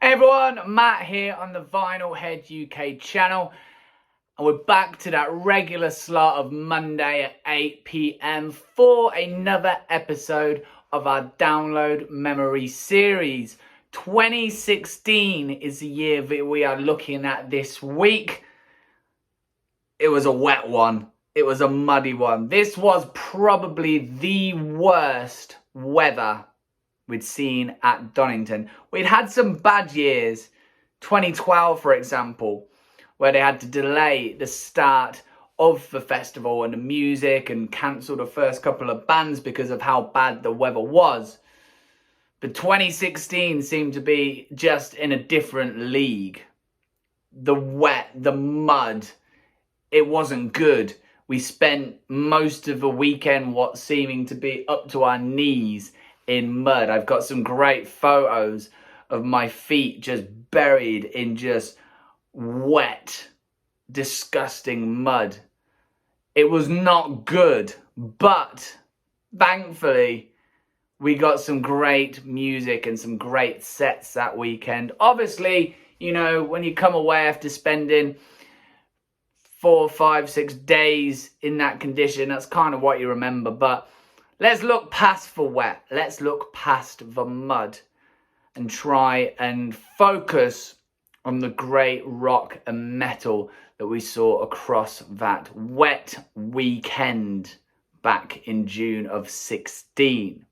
Hey everyone, Matt here on the Vinyl Head UK channel, and we're back to that regular slot of Monday at 8 PM for another episode of our Download Memory series. 2016 is the year that we are looking at this week. It was a wet one. It was a muddy one. This was probably the worst weather we'd seen at Donington. We'd had some bad years, 2012 for example, where they had to delay the start of the festival and the music and cancel the first couple of bands because of how bad the weather was. But 2016 seemed to be just in a different league. The wet, the mud, it wasn't good. We spent most of the weekend what seeming to be up to our knees in mud. I've got some great photos of my feet just buried in just wet, disgusting mud. It was not good, but thankfully we got some great music and some great sets that weekend. Obviously, you know, when you come away after spending 4, 5, 6 days in that condition, that's kind of what you remember. But let's look past the wet. Let's look past the mud and try and focus on the great rock and metal that we saw across that wet weekend back in June of 16.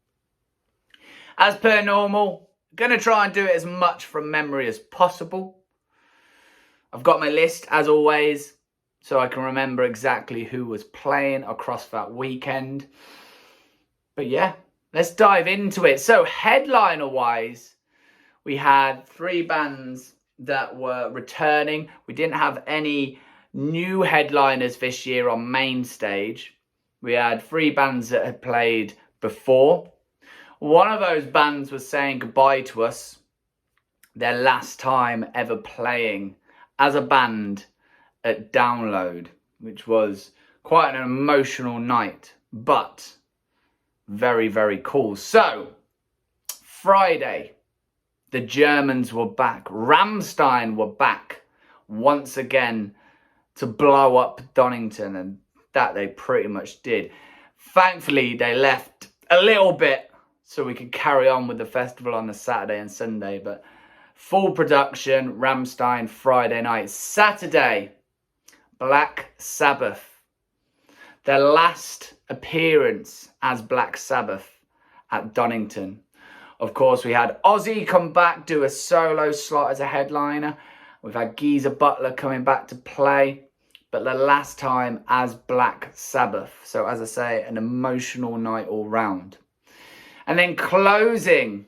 As per normal, going to try and do it as much from memory as possible. I've got my list as always, so I can remember exactly who was playing across that weekend. But yeah, let's dive into it. So headliner-wise, we had 3 bands that were returning. We didn't have any new headliners this year on main stage. We had 3 bands that had played before. One of those bands was saying goodbye to us, their last time ever playing as a band at Download, which was quite an emotional night, but very, very cool. So, Friday, the Germans were back. Rammstein were back once again to blow up Donington, and that they pretty much did. Thankfully, they left a little bit so we could carry on with the festival on the Saturday and Sunday, but full production, Rammstein Friday night. Saturday, Black Sabbath. Their last appearance as Black Sabbath at Donington. Of course, we had Ozzy come back, do a solo slot as a headliner. We've had Geezer Butler coming back to play, but the last time as Black Sabbath. So as I say, an emotional night all round. And then closing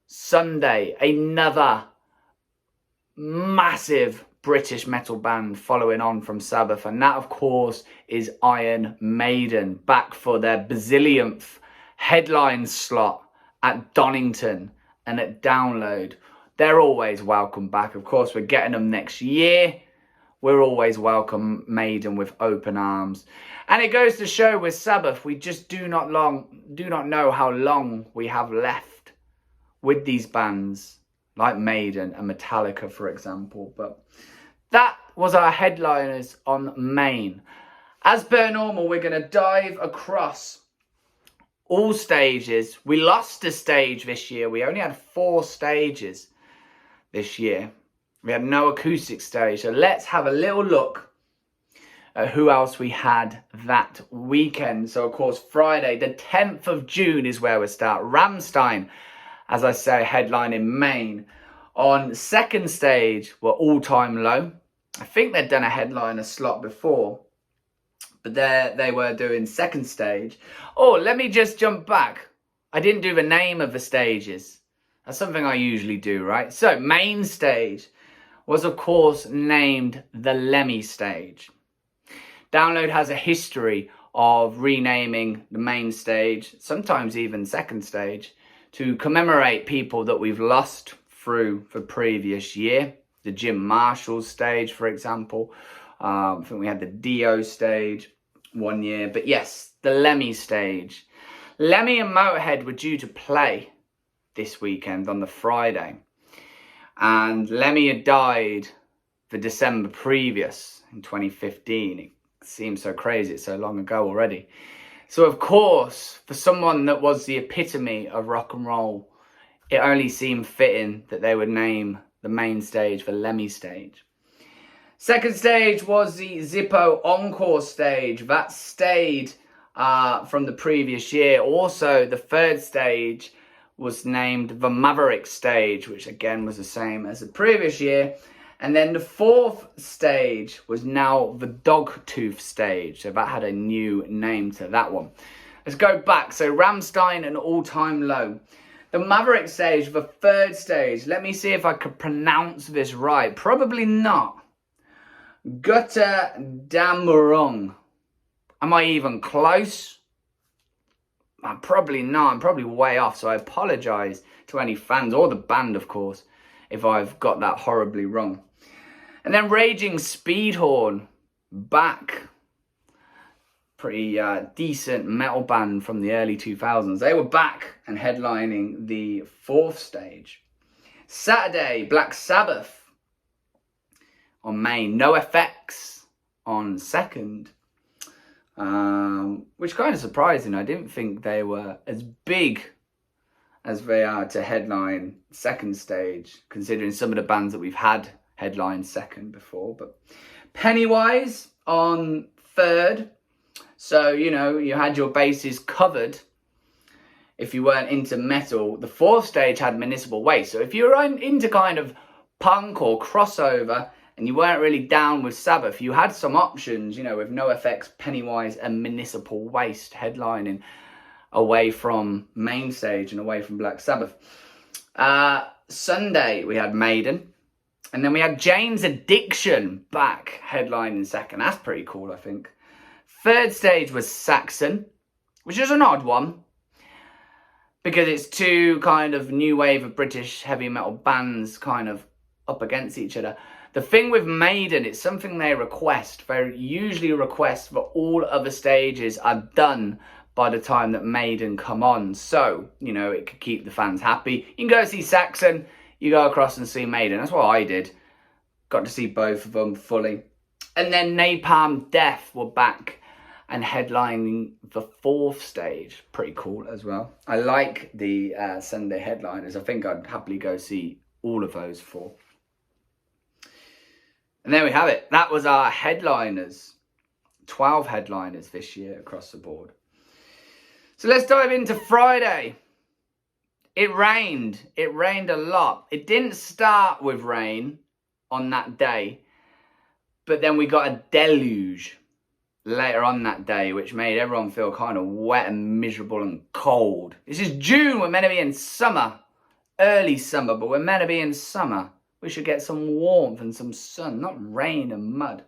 Sunday, another massive British metal band following on from Sabbath, and that of course is Iron Maiden, back for their bazillionth headline slot at Donington and at Download. They're always welcome back. Of course, we're getting them next year. We're always welcome Maiden with open arms. And it goes to show with Sabbath, we just do not know how long we have left with these bands like Maiden and Metallica, for example. But that was our headliners on main. As per normal, we're going to dive across all stages. We lost a stage this year. We only had 4 stages this year. We had no acoustic stage. So let's have a little look at who else we had that weekend. So of course, Friday, the 10th of June is where we start. Rammstein, as I say, headline in Maine. On second stage, were All Time Low. I think they'd done a headliner slot before, but they were doing second stage. Oh, let me just jump back. I didn't do the name of the stages. That's something I usually do, right? So main stage was of course named the Lemmy Stage. Download has a history of renaming the main stage, sometimes even second stage, to commemorate people that we've lost through the previous year. The Jim Marshall stage, for example. I think we had the Dio stage one year. But yes, the Lemmy Stage. Lemmy and Motorhead were due to play this weekend on the Friday. And Lemmy had died the December previous in 2015. It seems so crazy, it's so long ago already. So of course, for someone that was the epitome of rock and roll, it only seemed fitting that they would name the main stage the Lemmy Stage. Second stage was the Zippo Encore stage. That stayed from the previous year. Also, the third stage was named the Maverick Stage, which again was the same as the previous year. And then the fourth stage was now the Dogtooth Stage. So that had a new name to that one. Let's go back. So Rammstein, An All-Time Low. The Maverick Stage, the third stage. Let me see if I could pronounce this right. Probably not. Götterdämmerung. Am I even close? I'm probably not. I'm probably way off. So I apologise to any fans, or the band, of course, if I've got that horribly wrong. And then Raging Speedhorn, back. Pretty decent metal band from the early 2000s. They were back and headlining the fourth stage. Saturday, Black Sabbath on main. NoFX on second. Which kind of surprising. I didn't think they were as big as they are to headline second stage, considering some of the bands that we've had headline second before. But Pennywise on third. So, you know, you had your bases covered if you weren't into metal. The fourth stage had Municipal Waste. So if you were into kind of punk or crossover and you weren't really down with Sabbath, you had some options, you know, with NoFX, Pennywise and Municipal Waste headlining away from main stage and away from Black Sabbath. Sunday, we had Maiden. And then we had Jane's Addiction back headlining second. That's pretty cool, I think. Third stage was Saxon, which is an odd one, because it's two kind of new wave of British heavy metal bands kind of up against each other. The thing with Maiden, it's something they request. They usually request that all other stages are done by the time that Maiden come on. So, you know, it could keep the fans happy. You can go see Saxon, you go across and see Maiden. That's what I did. Got to see both of them fully. And then Napalm Death were back and headlining the fourth stage. Pretty cool as well. I like the Sunday headliners. I think I'd happily go see all of those four. And there we have it. That was our headliners. 12 headliners this year across the board. So let's dive into Friday. It rained. It rained a lot. It didn't start with rain on that day, but then we got a deluge later on that day, which made everyone feel kind of wet and miserable and cold. This is June. We're meant to be in summer. Early summer, but we're meant to be in summer. We should get some warmth and some sun, not rain and mud.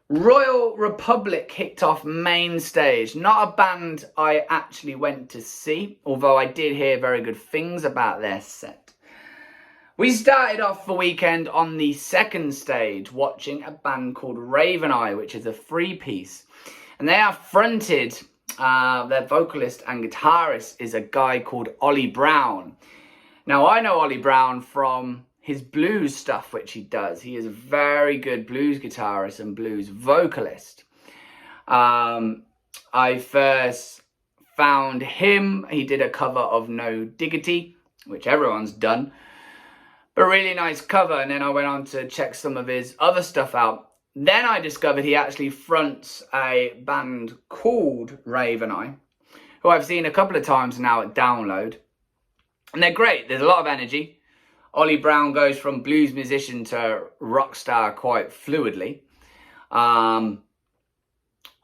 Royal Republic kicked off main stage. Not a band I actually went to see, although I did hear very good things about their set. We started off the weekend on the second stage watching a band called Raven Eye, which is a three-piece. And they are fronted, their vocalist and guitarist is a guy called Ollie Brown. Now, I know Ollie Brown from his blues stuff, which he does. He is a very good blues guitarist and blues vocalist. I first found him. He did a cover of No Diggity, which everyone's done. But really nice cover. And then I went on to check some of his other stuff out. Then I discovered he actually fronts a band called Raven Eye, who I've seen a couple of times now at Download. And they're great. There's a lot of energy. Ollie Brown goes from blues musician to rock star quite fluidly. And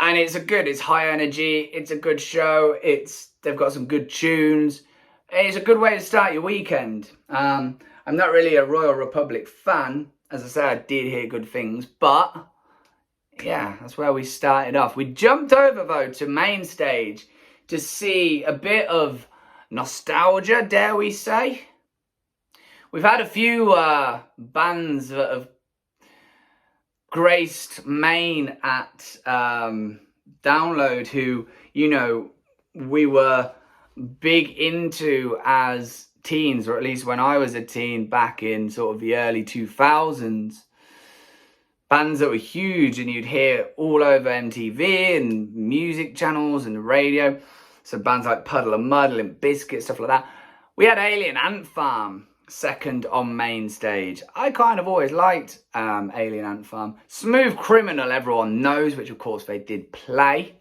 it's high energy. It's a good show. They've got some good tunes. It's a good way to start your weekend. I'm not really a Royal Republic fan. As I said, I did hear good things. But, yeah, that's where we started off. We jumped over, though, to main stage to see a bit of nostalgia, dare we say. We've had a few bands that have graced main at Download who, you know, we were big into as teens, or at least when I was a teen back in sort of the early 2000s, bands that were huge and you'd hear all over MTV and music channels and the radio. So bands like Puddle of Mudd, Limp Bizkit, stuff like that. We had Alien Ant Farm second on Main Stage. I kind of always liked Alien Ant Farm. Smooth Criminal, everyone knows, which of course they did play.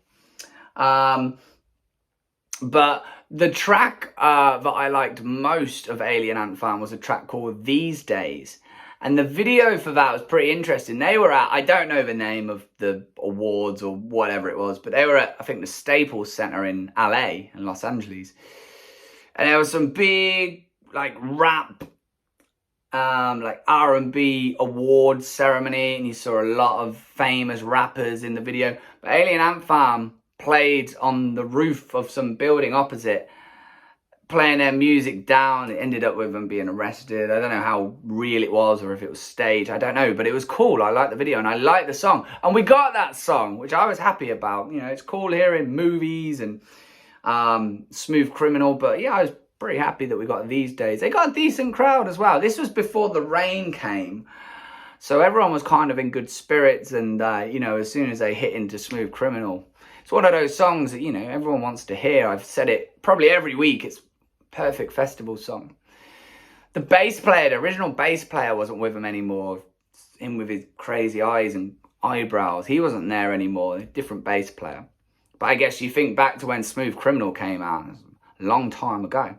But the track that I liked most of Alien Ant Farm was a track called These Days. And the video for that was pretty interesting. They were at, I don't know the name of the awards or whatever it was, but they were at, I think, the Staples Center in LA, in Los Angeles. And there was some big, like, rap, like R&B awards ceremony, and you saw a lot of famous rappers in the video. But Alien Ant Farm played on the roof of some building opposite, playing their music down. It ended up with them being arrested. I don't know how real it was or if it was staged. I don't know, but it was cool. I liked the video and I liked the song. And we got that song, which I was happy about. You know, it's cool hearing movies and Smooth Criminal, but yeah, I was pretty happy that we got These Days. They got a decent crowd as well. This was before the rain came, so everyone was kind of in good spirits. And you know, as soon as they hit into Smooth Criminal, it's one of those songs that, you know, everyone wants to hear. I've said it probably every week. It's a perfect festival song. The bass player, the original bass player, wasn't with them anymore. Him with his crazy eyes and eyebrows. He wasn't there anymore. A different bass player. But I guess you think back to when Smooth Criminal came out. It was a long time ago.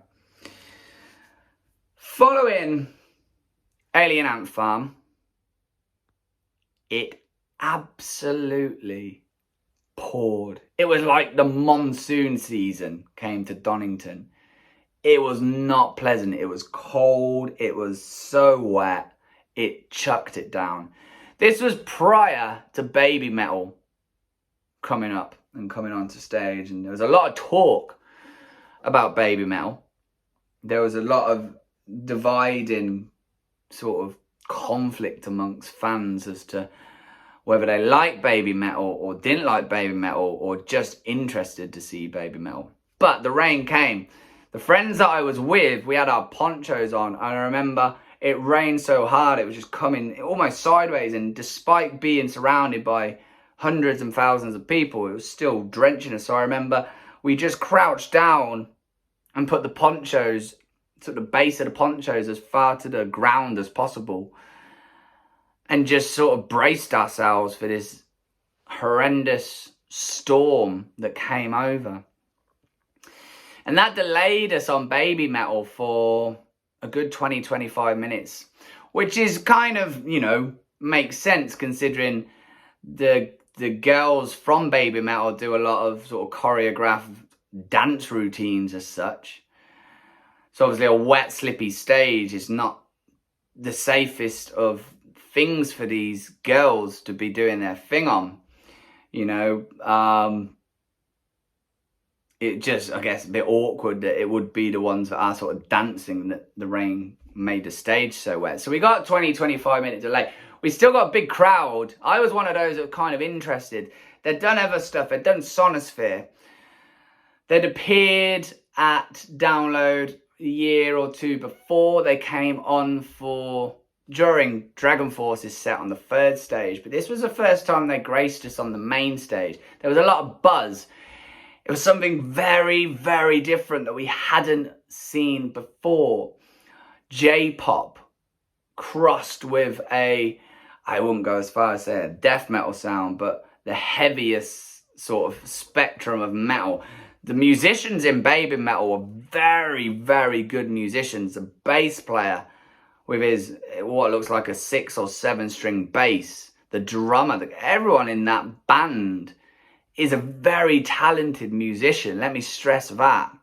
Following Alien Ant Farm, it absolutely poured. It was like the monsoon season came to Donington. It was not pleasant. It was cold. It was so wet. It chucked it down. This was prior to Baby Metal coming up and coming onto stage. And there was a lot of talk about Baby Metal. There was a lot of dividing sort of conflict amongst fans as to whether they liked Baby Metal or didn't like Baby Metal or just interested to see Baby Metal. But the rain came. The friends that I was with, we had our ponchos on. And I remember it rained so hard, it was just coming almost sideways. And despite being surrounded by hundreds and thousands of people, it was still drenching us. So I remember we just crouched down and put the ponchos to the base of the ponchos as far to the ground as possible. And just sort of braced ourselves for this horrendous storm that came over. And that delayed us on Baby Metal for a good 20-25 minutes. Which is kind of, you know, makes sense considering the girls from Baby Metal do a lot of sort of choreographed dance routines as such. So obviously a wet, slippy stage is not the safest of things for these girls to be doing their thing on. You know, it just, I guess, a bit awkward that it would be the ones that are sort of dancing that the rain made the stage so wet. So we got 20-25 minute delay. We still got a big crowd. I was one of those that were kind of interested. They'd done other stuff. They'd done Sonosphere. They'd appeared at Download a year or two before. They came on during Dragon Force's set on the third stage. But this was the first time they graced us on the main stage. There was a lot of buzz. It was something very, very different that we hadn't seen before. J-pop crossed with I wouldn't go as far as say a death metal sound, but the heaviest sort of spectrum of metal. The musicians in Baby Metal were very, very good musicians. The bass player with his, what looks like a 6 or 7 string bass. The drummer, everyone in that band is a very talented musician. Let me stress that.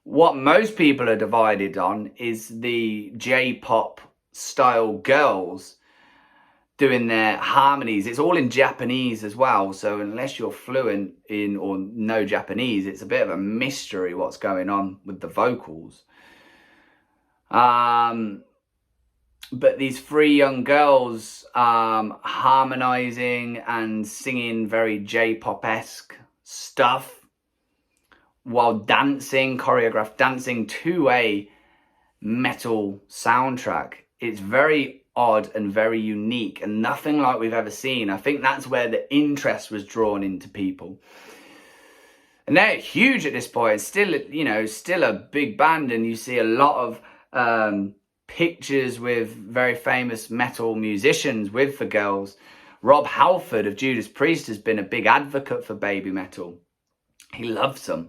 What most people are divided on is the J-pop style girls doing their harmonies. It's all in Japanese as well. So unless you're fluent in or know Japanese, it's a bit of a mystery what's going on with the vocals. But these 3 young girls harmonizing and singing very J-pop-esque stuff while dancing, choreographed dancing to a metal soundtrack. It's very odd and very unique and nothing like we've ever seen. I think that's where the interest was drawn into people. And they're huge at this point. Still, you know, still a big band, and you see a lot of pictures with very famous metal musicians with the girls. Rob Halford of Judas Priest has been a big advocate for baby metal. He loves them.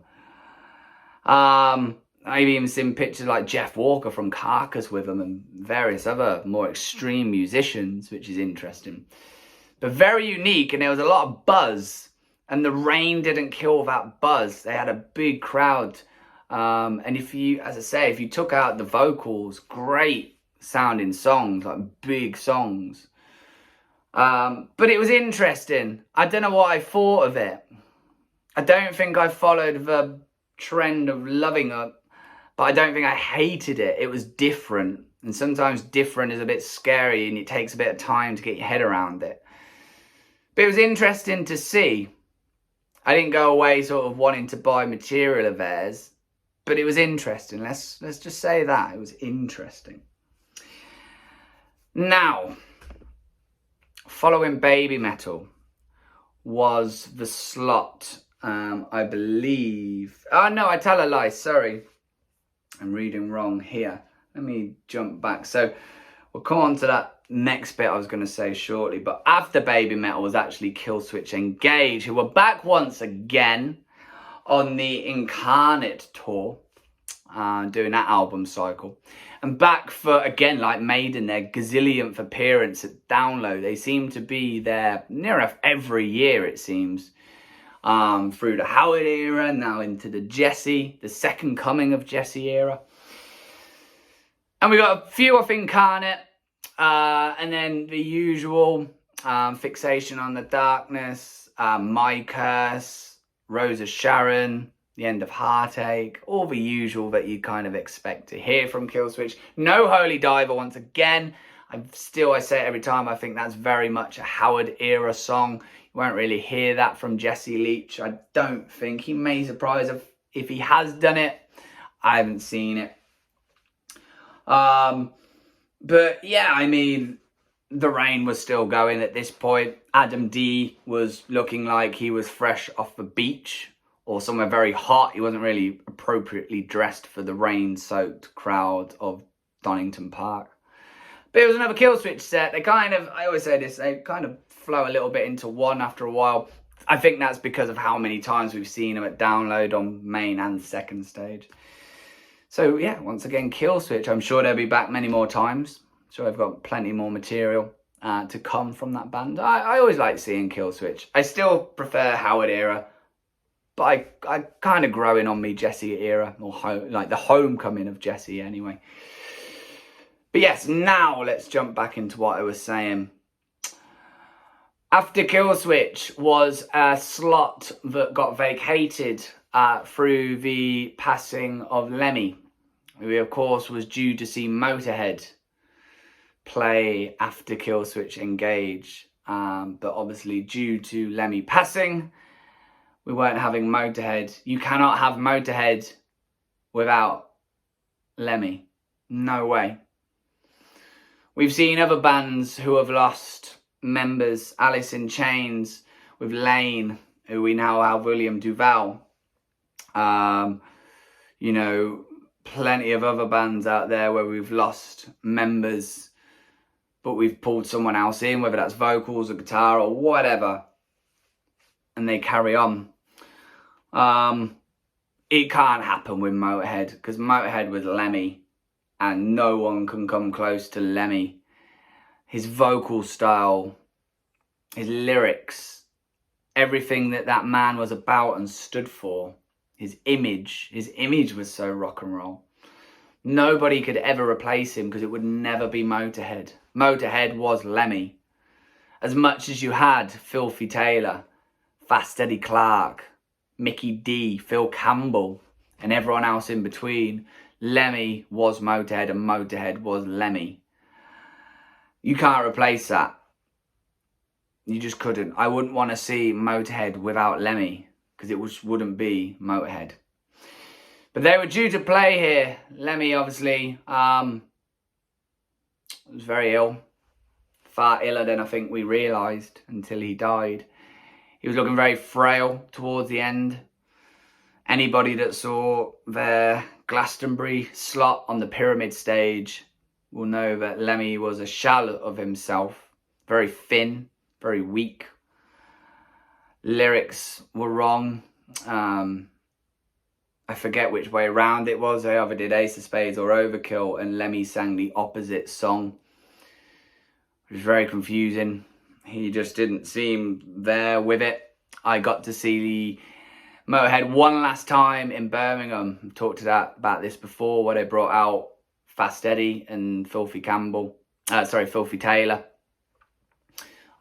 I've even seen pictures like Jeff Walker from Carcass with them and various other more extreme musicians, which is interesting. But very unique, and there was a lot of buzz, and the rain didn't kill that buzz. They had a big crowd. And if you, as I say, if you took out the vocals, great sounding songs, like big songs. But it was interesting. I don't know what I thought of it. I don't think I followed the trend of loving it, but I don't think I hated it. It was different. And sometimes different is a bit scary and it takes a bit of time to get your head around it. But it was interesting to see. I didn't go away sort of wanting to buy material of theirs, but it was interesting. Let's just say that. It was interesting. Now, following baby metal was the slot, I believe. Oh no, I tell a lie, sorry. I'm reading wrong here. Let me jump back. So we'll come on to that next bit I was going to say shortly. But after baby metal was actually Killswitch Engage, who were back once again on the Incarnate tour, doing that album cycle. And back for, again, like Maiden, their gazillionth appearance at Download. They seem to be there near enough every year, it seems. Through the Howard era, now into the Jesse, the second coming of Jesse era. And we got a few off Incarnate, and then the usual Fixation on the Darkness, My Curse, Rose of Sharon, The End of Heartache, all the usual that you kind of expect to hear from Killswitch. No Holy Diver once again. I say it every time, I think that's very much a Howard era song. You won't really hear that from Jesse Leach. I don't think. He may surprise if he has done it. I haven't seen it. But yeah, I mean, the rain was still going at this point. Adam D was looking like he was fresh off the beach or somewhere very hot. He wasn't really appropriately dressed for the rain-soaked crowd of Donington Park. But it was another Killswitch set. They kind of, I always say this, they kind of flow a little bit into one after a while. I think that's because of how many times we've seen them at Download on main and second stage. So yeah, once again, Killswitch. I'm sure they'll be back many more times. I'm sure I've got plenty more material to come from that band. I always like seeing Killswitch. I still prefer Howard era, but I kind of growing on me Jesse era, or like the homecoming of Jesse anyway. But yes, now let's jump back into what I was saying. After Killswitch was a slot that got vacated through the passing of Lemmy, who of course was due to see Motorhead play after Killswitch Engage. But obviously due to Lemmy passing, we weren't having Motorhead. You cannot have Motorhead without Lemmy. No way. We've seen other bands who have lost members. Alice in Chains with Lane, who we now have William Duval. You know, plenty of other bands out there where we've lost members, but we've pulled someone else in, whether that's vocals or guitar or whatever, and they carry on. It can't happen with Motorhead, because Motorhead was Lemmy, and no one can come close to Lemmy. His vocal style, his lyrics, everything that man was about and stood for, his image was so rock and roll. Nobody could ever replace him, because it would never be Motorhead. Motorhead was Lemmy. As much as you had Filthy Taylor, Fast Eddie Clarke, Mickey D, Phil Campbell, and everyone else in between, Lemmy was Motorhead and Motorhead was Lemmy. You can't replace that. You just couldn't. I wouldn't want to see Motorhead without Lemmy, because it wouldn't be Motorhead. But they were due to play here. Lemmy obviously was very ill. Far iller than I think we realised until he died. He was looking very frail towards the end. Anybody that saw their Glastonbury slot on the Pyramid Stage will know that Lemmy was a shell of himself. Very thin, very weak. Lyrics were wrong. I forget which way around it was. They either did Ace of Spades or Overkill, and Lemmy sang the opposite song. It was very confusing. He just didn't seem there with it. I got to see the Motorhead one last time in Birmingham. I've talked about this before, where they brought out Fast Eddie and Filthy Taylor.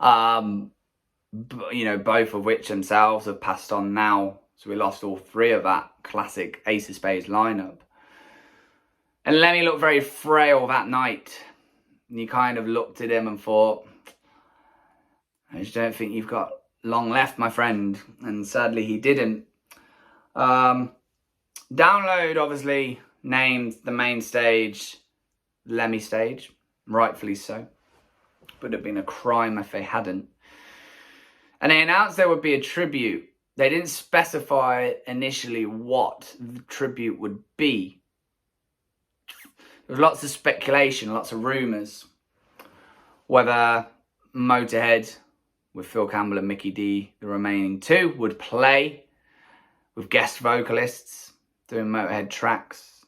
You know, both of which themselves have passed on now. So we lost all three of that classic Ace of Spades lineup. And Lemmy looked very frail that night. And you kind of looked at him and thought, I just don't think you've got long left, my friend. And sadly, he didn't. Download obviously named the main stage Lemmy Stage. Rightfully so. Would have been a crime if they hadn't. And they announced there would be a tribute. They didn't specify initially what the tribute would be. There was lots of speculation, lots of rumours. Whether Motorhead, with Phil Campbell and Mickey D, the remaining two, would play with guest vocalists doing Motorhead tracks.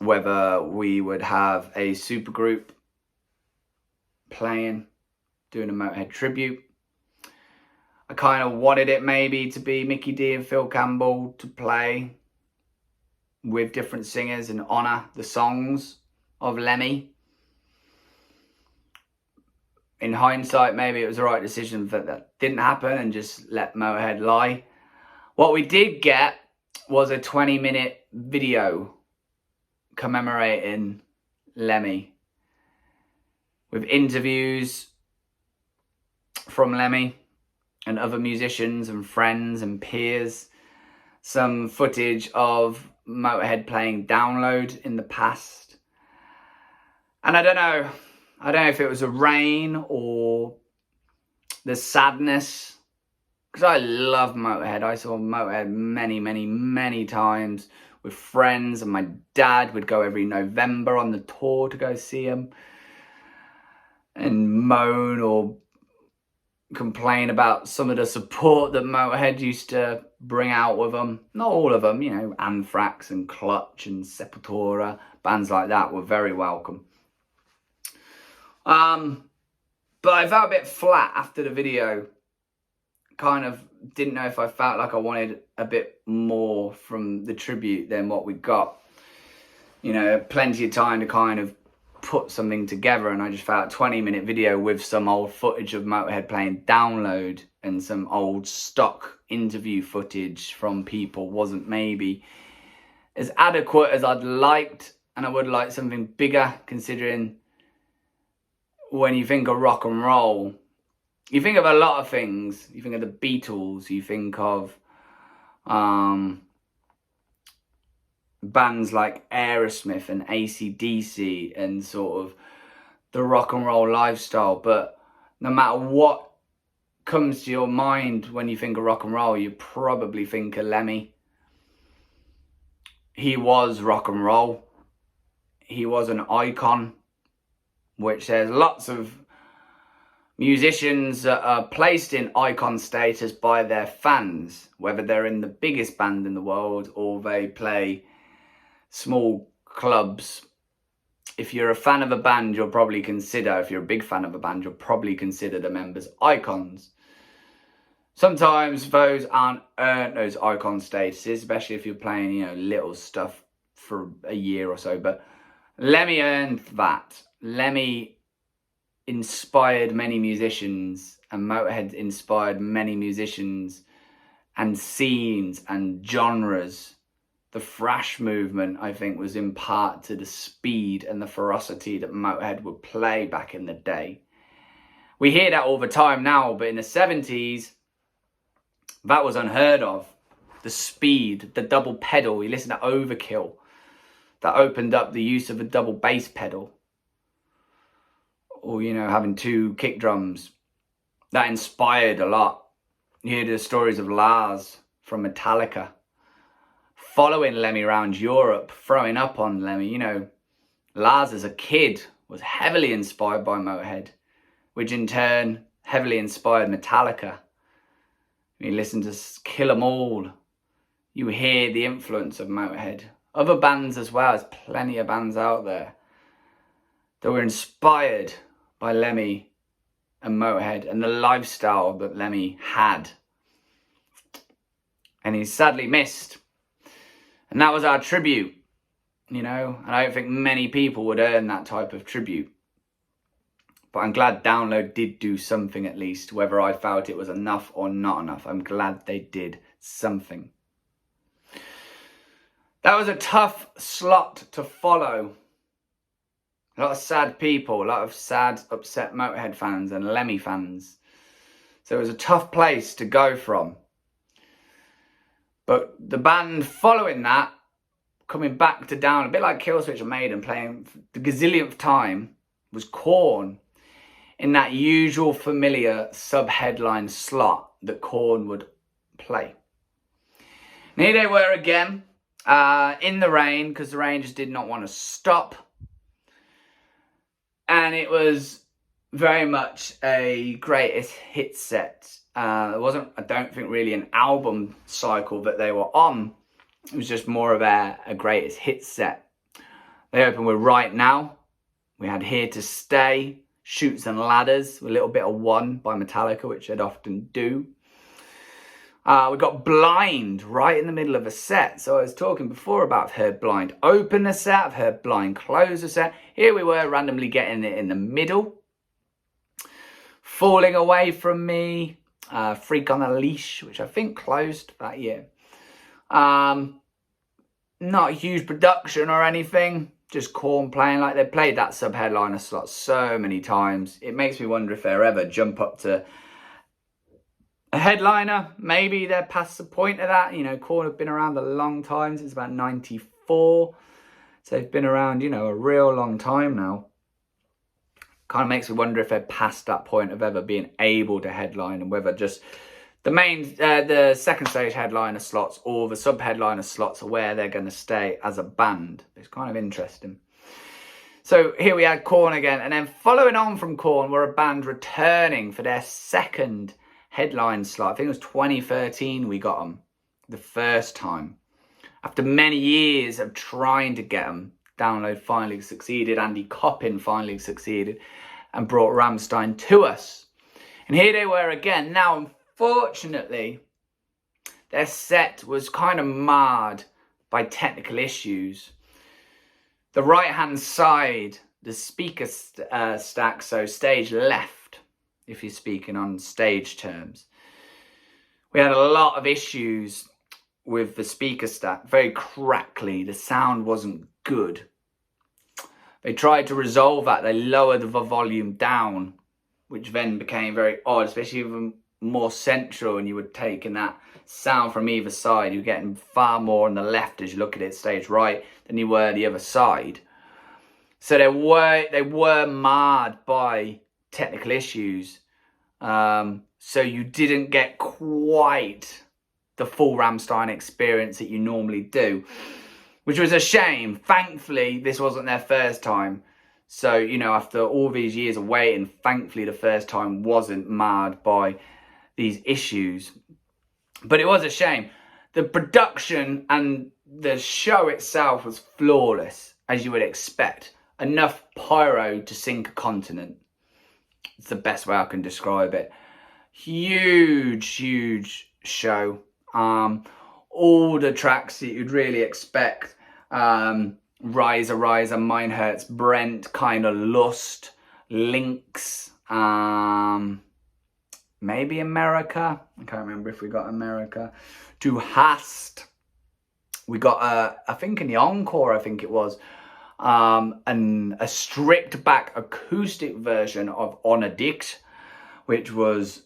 Whether we would have a supergroup playing, doing a Motorhead tribute. I kind of wanted it maybe to be Mickey D and Phil Campbell to play with different singers and honour the songs of Lemmy. In hindsight, maybe it was the right decision that didn't happen and just let Motorhead lie. What we did get was a 20-minute video commemorating Lemmy, with interviews from Lemmy and other musicians and friends and peers. Some footage of Motorhead playing Download in the past. And I don't know if it was the rain or the sadness, because I love Motorhead. I saw Motorhead many times with friends, and my dad would go every November on the tour to go see him and moan or complain about some of the support that Motorhead used to bring out with them. Not all of them, you know, Anthrax and Clutch and Sepultura, bands like that were very welcome. But I felt a bit flat after the video. Kind of didn't know if I felt like I wanted a bit more from the tribute than what we got. You know, plenty of time to kind of put something together, and I just felt a 20-minute video with some old footage of Motorhead playing Download and some old stock interview footage from people wasn't maybe as adequate as I'd liked, and I would like something bigger, considering when you think of rock and roll, you think of a lot of things. You think of the Beatles, you think of bands like Aerosmith and AC/DC and sort of the rock and roll lifestyle. But no matter what comes to your mind when you think of rock and roll, you probably think of Lemmy. He was rock and roll. He was an icon, which there's lots of musicians that are placed in icon status by their fans, whether they're in the biggest band in the world or they play small clubs. If you're a fan of a band, you'll probably consider, if you're a big fan of a band, you'll probably consider the members icons. Sometimes those aren't earned those icon statuses, especially if you're playing, you know, little stuff for a year or so. But Lemmy earned that. Lemmy inspired many musicians, and Motorhead inspired many musicians and scenes and genres. The thrash movement, I think, was in part to the speed and the ferocity that Motorhead would play back in the day. We hear that all the time now, but in the 70s, that was unheard of. the speed, the double pedal. You listen to Overkill. That opened up the use of a double bass pedal. Or, you know, having 2 kick drums. That inspired a lot. You hear the stories of Lars from Metallica following Lemmy around Europe, throwing up on Lemmy. You know, Lars as a kid was heavily inspired by Motorhead, which in turn heavily inspired Metallica. When you listen to Kill 'Em All, you hear the influence of Motorhead. Other bands as well, there's plenty of bands out there that were inspired by Lemmy and Motorhead and the lifestyle that Lemmy had. And he's sadly missed. And that was our tribute, you know, and I don't think many people would earn that type of tribute. But I'm glad Download did do something at least, whether I felt it was enough or not enough. I'm glad they did something. That was a tough slot to follow. A lot of sad people, a lot of sad, upset Motorhead fans and Lemmy fans. So it was a tough place to go from. But the band following that, coming back to Down, a bit like Killswitch and Maiden, playing for the gazillionth time, was Korn in that usual familiar sub-headline slot that Korn would play. And here they were again, in the rain, because the rain just did not want to stop. And it was very much a greatest hit set. It wasn't, I don't think, really an album cycle that they were on. It was just more of a greatest hit set. They opened with Right Now. We had Here to Stay, Chutes and Ladders, with a little bit of One by Metallica, which they'd often do. We got Blind right in the middle of a set. So I was talking before about I've heard Blind open a set, I've heard Blind close a set. Here we were randomly getting it in the middle. Falling Away From Me, Freak on a Leash, which I think closed that year. Not a huge production or anything, just Korn playing. Like, they played that sub-headliner slot so many times. It makes me wonder if they'll ever jump up to a headliner. Maybe they're past the point of that. You know, Korn have been around a long time, since about 94. So they've been around, you know, a real long time now. Kind of makes me wonder if they're past that point of ever being able to headline, and whether just the second stage headliner slots or the sub-headliner slots are where they're going to stay as a band. It's kind of interesting. So here we had Korn again, and then following on from Korn were a band returning for their second headline slot. I think it was 2013 we got them the first time. After many years of trying to get them, Download finally succeeded. Andy Coppin finally succeeded and brought Rammstein to us. And here they were again. Now, unfortunately, their set was kind of marred by technical issues. The right-hand side, the speaker stack, so stage left, if you're speaking on stage terms. We had a lot of issues with the speaker stack, very crackly. The sound wasn't good. They tried to resolve that. They lowered the volume down, which then became very odd, especially even more central, and you were taking that sound from either side. You're getting far more on the left as you look at it stage right than you were the other side. So they were marred by technical issues. So you didn't get quite the full Rammstein experience that you normally do, which was a shame. Thankfully, this wasn't their first time. So, you know, after all these years of waiting, thankfully the first time wasn't marred by these issues. But it was a shame. The production and the show itself was flawless, as you would expect. Enough pyro to sink a continent. It's the best way I can describe it. Huge, huge show. All the tracks that you'd really expect. Riser, Mine Hurts, Brent, kind of Lust, Lynx, maybe America. I can't remember if we got America. Du Hast. We got, I think in the encore, I think it was, a stripped back acoustic version of On Addict, which was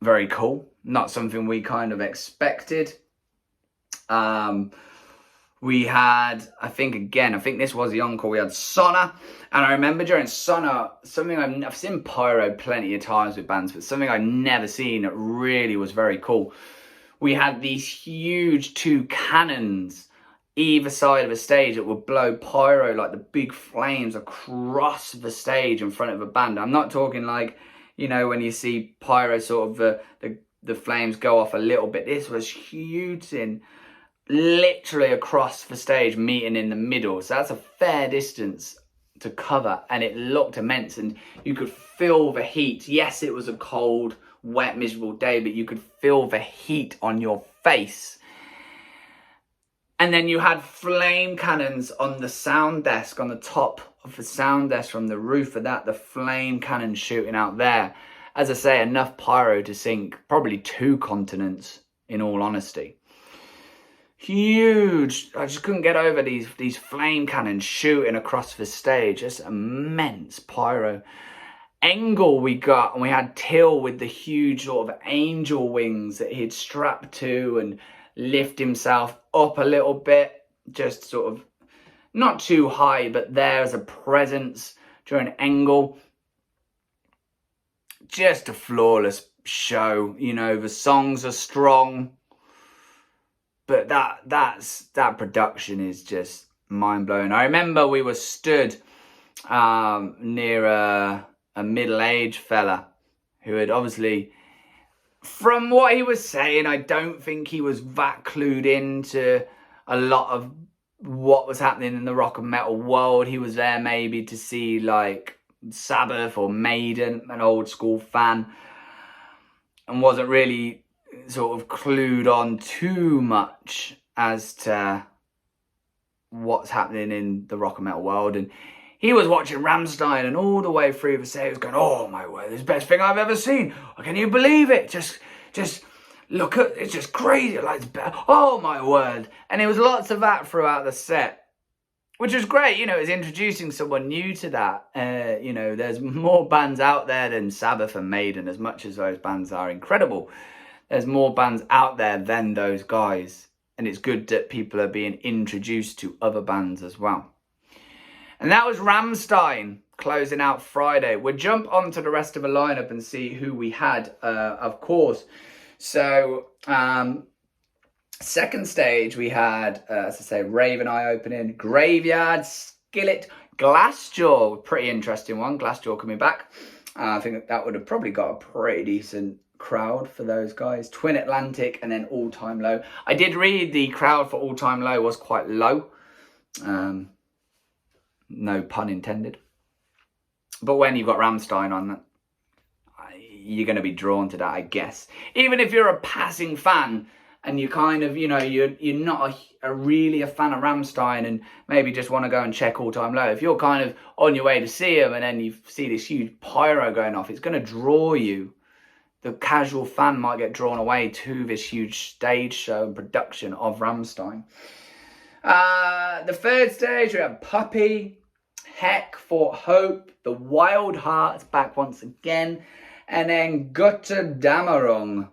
very cool. Not something we kind of expected. We had, I think this was the encore, we had Sonna. And I remember during Sonna, something I've seen pyro plenty of times with bands, but something I've never seen that really was very cool. We had these huge 2 cannons either side of a stage that would blow pyro, like the big flames across the stage in front of a band. I'm not talking like, you know, when you see pyro sort of the flames go off a little bit. This was huge, in literally across the stage, meeting in the middle. So that's a fair distance to cover, and it looked immense, and you could feel the heat. Yes, it was a cold, wet, miserable day, but you could feel the heat on your face. And then you had flame cannons on the sound desk, on the top of the sound desk from the roof of that, the flame cannon shooting out there. As I say, enough pyro to sink probably 2 continents, in all honesty. Huge. I just couldn't get over these flame cannons shooting across the stage. Just immense pyro. Engel we got, and we had Till with the huge sort of angel wings that he'd strapped to and lift himself up a little bit, just sort of not too high, but there as a presence during Engel. Just a flawless show. You know, the songs are strong, but that production is just mind-blowing. I remember we were stood near a middle-aged fella who had obviously, from what he was saying, I don't think he was that clued into a lot of what was happening in the rock and metal world. He was there maybe to see like Sabbath or Maiden, an old school fan, and wasn't really sort of clued on too much as to what's happening in the rock and metal world. And he was watching Rammstein, and all the way through the set he was going, "Oh my word, this is the best thing I've ever seen. Can you believe it? Just look at, it's just crazy. Like, it's better. Oh my word." And there was lots of that throughout the set, which was great. You know, it was introducing someone new to that. You know, there's more bands out there than Sabbath and Maiden, as much as those bands are incredible. There's more bands out there than those guys. And it's good that people are being introduced to other bands as well. And that was Rammstein closing out Friday. We'll jump on to the rest of the lineup and see who we had, of course. So, second stage, we had, as I say, Raven Eye opening, Graveyard, Skillet, Glassjaw. Pretty interesting one. Glassjaw coming back. I think that would have probably got a pretty decent crowd for those guys. Twin Atlantic, and then All Time Low. I did read the crowd for All Time Low was quite low. No pun intended. But when you've got Rammstein on, you're going to be drawn to that, I guess. Even if you're a passing fan and you kind of, you know, you're not really a fan of Rammstein and maybe just want to go and check All Time Low. If you're kind of on your way to see them and then you see this huge pyro going off, it's going to draw you. The casual fan might get drawn away to this huge stage show and production of Rammstein. The third stage, we have Puppy, Heck, Fort Hope, The Wild Hearts back once again, and then Götterdämmerung.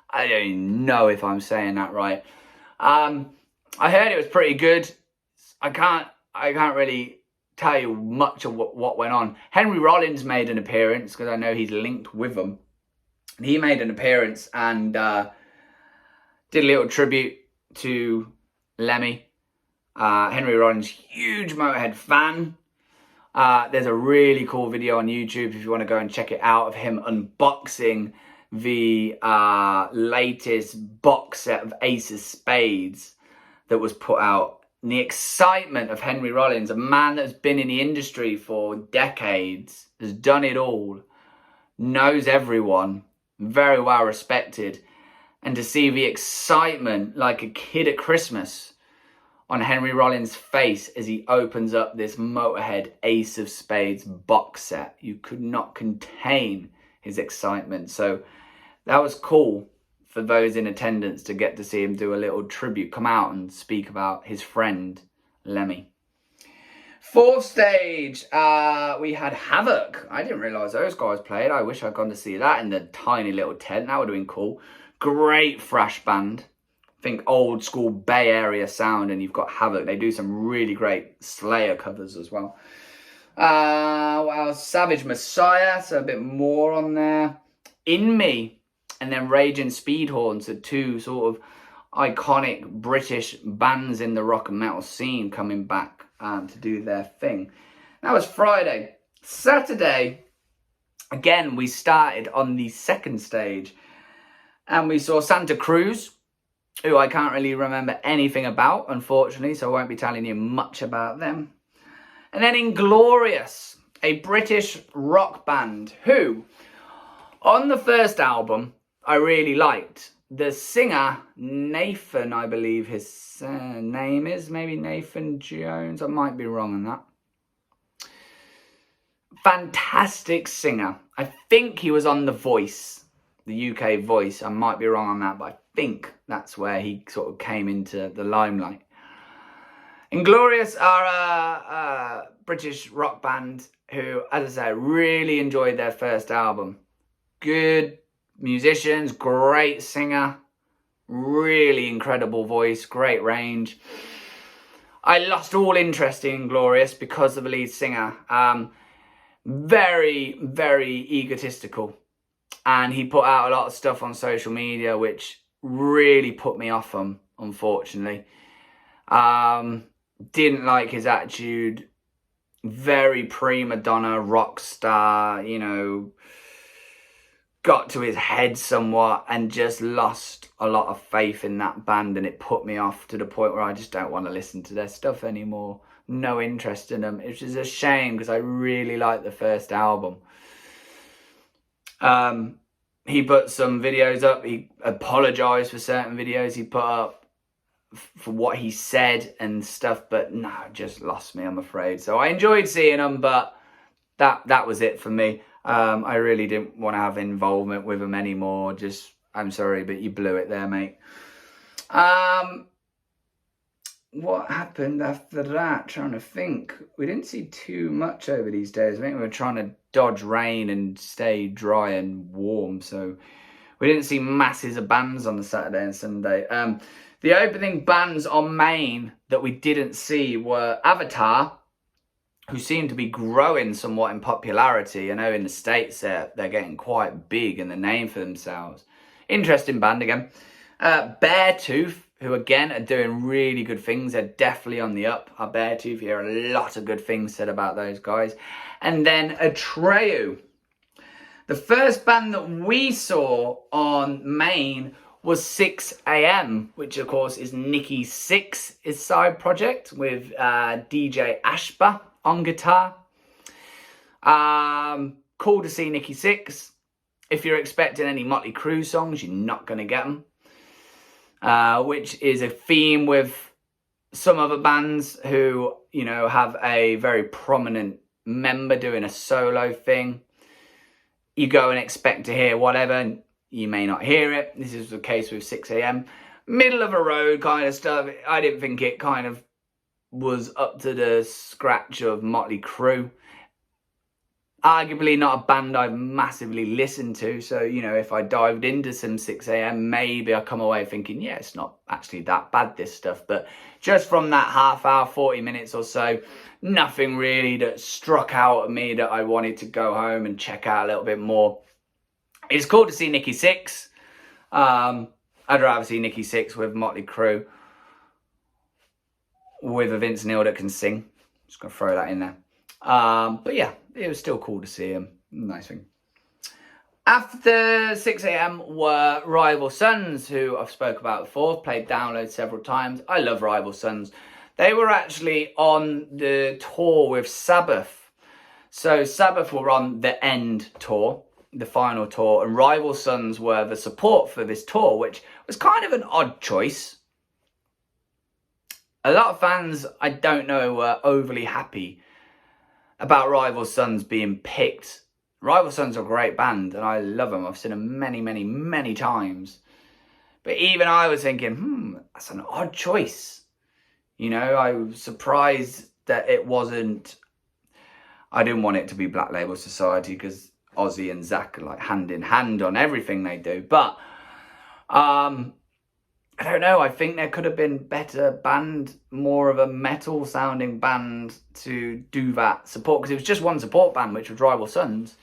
I don't even know if I'm saying that right. I heard it was pretty good. I can't really tell you much of what went on. Henry Rollins made an appearance because I know he's linked with them. He made an appearance and did a little tribute to Lemmy. Henry Rollins, huge Motorhead fan. There's a really cool video on YouTube if you want to go and check it out of him unboxing the latest box set of Ace of Spades that was put out. And the excitement of Henry Rollins, a man that's been in the industry for decades, has done it all, knows everyone, very well respected, and to see the excitement like a kid at Christmas on Henry Rollins' face as he opens up this Motorhead Ace of Spades box set. You could not contain his excitement. So that was cool for those in attendance to get to see him do a little tribute, come out and speak about his friend, Lemmy. Fourth stage, we had Havoc. I didn't realise those guys played. I wish I'd gone to see that in the tiny little tent. That would have been cool. Great thrash band. think old school Bay Area sound, and you've got Havoc. They do some really great Slayer covers as well. Well, Savage Messiah, so a bit more on there. In Me, and then Raging Speedhorns are two sort of iconic British bands in the rock and metal scene coming back to do their thing. That was Friday. Saturday, again, we started on the second stage, and we saw Santa Cruz, who I can't really remember anything about, unfortunately, so I won't be telling you much about them. And then Inglorious, a British rock band who, on the first album, I really liked. The singer, Nathan, I believe his name is, maybe Nathan Jones, I might be wrong on that. Fantastic singer. I think he was on The Voice, the UK Voice. I might be wrong on that, but I think that's where he sort of came into the limelight. Inglorious are a British rock band who, as I say, really enjoyed their first album. Good musicians, great singer, really incredible voice, great range. I lost all interest in Inglorious because of the lead singer. Very, very egotistical. And he put out a lot of stuff on social media which really put me off him, unfortunately. Didn't like his attitude. Very prima donna, rock star, you know, got to his head somewhat and just lost a lot of faith in that band, and it put me off to the point where I just don't want to listen to their stuff anymore. No interest in them, which is a shame because I really liked the first album. He put some videos up. He apologised for certain videos he put up for what he said and stuff, but no, just lost me, I'm afraid. So I enjoyed seeing him, but that was it for me. I really didn't want to have involvement with him anymore. Just, I'm sorry, but you blew it there, mate. What happened after that? Trying to think. We didn't see too much over these days. I think we were trying to dodge rain and stay dry and warm, so we didn't see masses of bands on the Saturday and Sunday. The opening bands on Main that we didn't see were Avatar, who seem to be growing somewhat in popularity. I know in the States they're getting quite big in the name for themselves. Interesting band again. Beartooth, who again are doing really good things. They're definitely on the up. Beartooth, you hear a lot of good things said about those guys. And then Atreyu. The first band that we saw on Main was 6am, which of course is Nikki Sixx's side project with DJ Ashba on guitar. Cool to see Nikki Sixx. If you're expecting any Motley Crue songs, you're not going to get them. Which is a theme with some other bands who, you know, have a very prominent member doing a solo thing. You go and expect to hear whatever, and you may not hear it. This is the case with 6am. Middle of a road kind of stuff. I didn't think it kind of was up to the scratch of Motley Crue. Arguably not a band I've massively listened to. So, you know, if I dived into some 6am, maybe I come away thinking, yeah, it's not actually that bad, this stuff. But just from that half hour, 40 minutes or so, nothing really that struck out at me that I wanted to go home and check out a little bit more. It's cool to see Nikki Sixx. I'd rather see Nikki Sixx with Motley Crue, with a Vince Neil that can sing. Just gonna throw that in there. But yeah, it was still cool to see him. Nice thing. After 6am were Rival Sons, who I've spoke about before, played Download several times. I love Rival Sons. They were actually on the tour with Sabbath. So Sabbath were on the End tour, the final tour, and Rival Sons were the support for this tour, which was kind of an odd choice. A lot of fans, I don't know, were overly happy about Rival Sons being picked. Rival Sons are a great band, and I love them. I've seen them many, many, many times. But even I was thinking, that's an odd choice. You know, I was surprised that it wasn't... I didn't want it to be Black Label Society because Ozzy and Zach are like hand in hand on everything they do. But I don't know, I think there could have been better band, more of a metal sounding band to do that support, because it was just one support band, which was Rival Sons.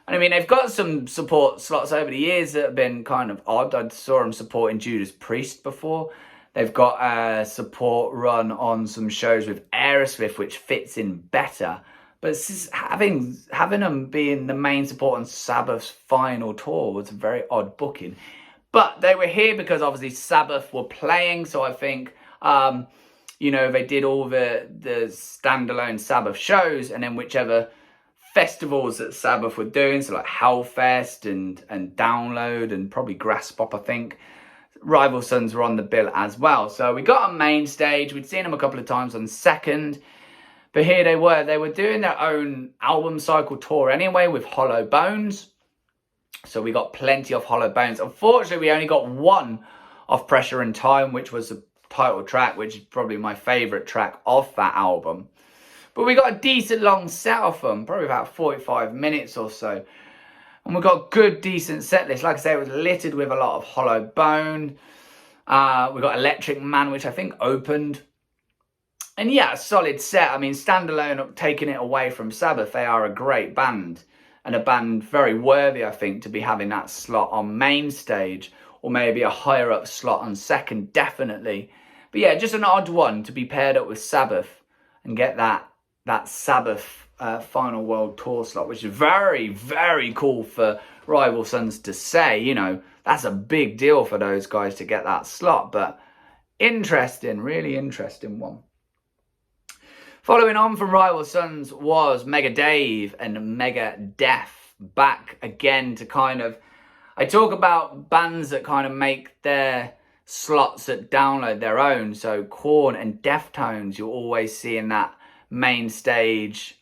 And I mean, they've got some support slots over the years that have been kind of odd. I saw them supporting Judas Priest before. They've got a support run on some shows with Aerosmith, which fits in better. But having them being the main support on Sabbath's final tour was a very odd booking. But they were here because obviously Sabbath were playing, so I think, you know, they did all the standalone Sabbath shows, and then whichever festivals that Sabbath were doing, so like Hellfest and Download and probably Graspop, I think, Rival Sons were on the bill as well. So we got on Main Stage. We'd seen them a couple of times on Second, but here they were doing their own album cycle tour anyway with Hollow Bones. So we got plenty of Hollow Bones. Unfortunately, we only got one of Pressure and Time, which was the title track, which is probably my favourite track of that album. But we got a decent long set of them, probably about 45 minutes or so. And we got good, decent set list. Like I say, it was littered with a lot of Hollow Bone. We got Electric Man, which I think opened. And yeah, a solid set. I mean, standalone, taking it away from Sabbath, they are a great band. And a band very worthy, I think, to be having that slot on Main Stage, or maybe a higher up slot on Second, definitely. But yeah, just an odd one to be paired up with Sabbath and get that Sabbath final world tour slot, which is very, very cool for Rival Sons to say. You know, that's a big deal for those guys to get that slot. But interesting, really interesting one. Following on from Rival Sons was Mega Dave and Mega Death, back again to kind of, I talk about bands that kind of make their slots at Download their own. So Korn and Deftones, you'll always see in that Main Stage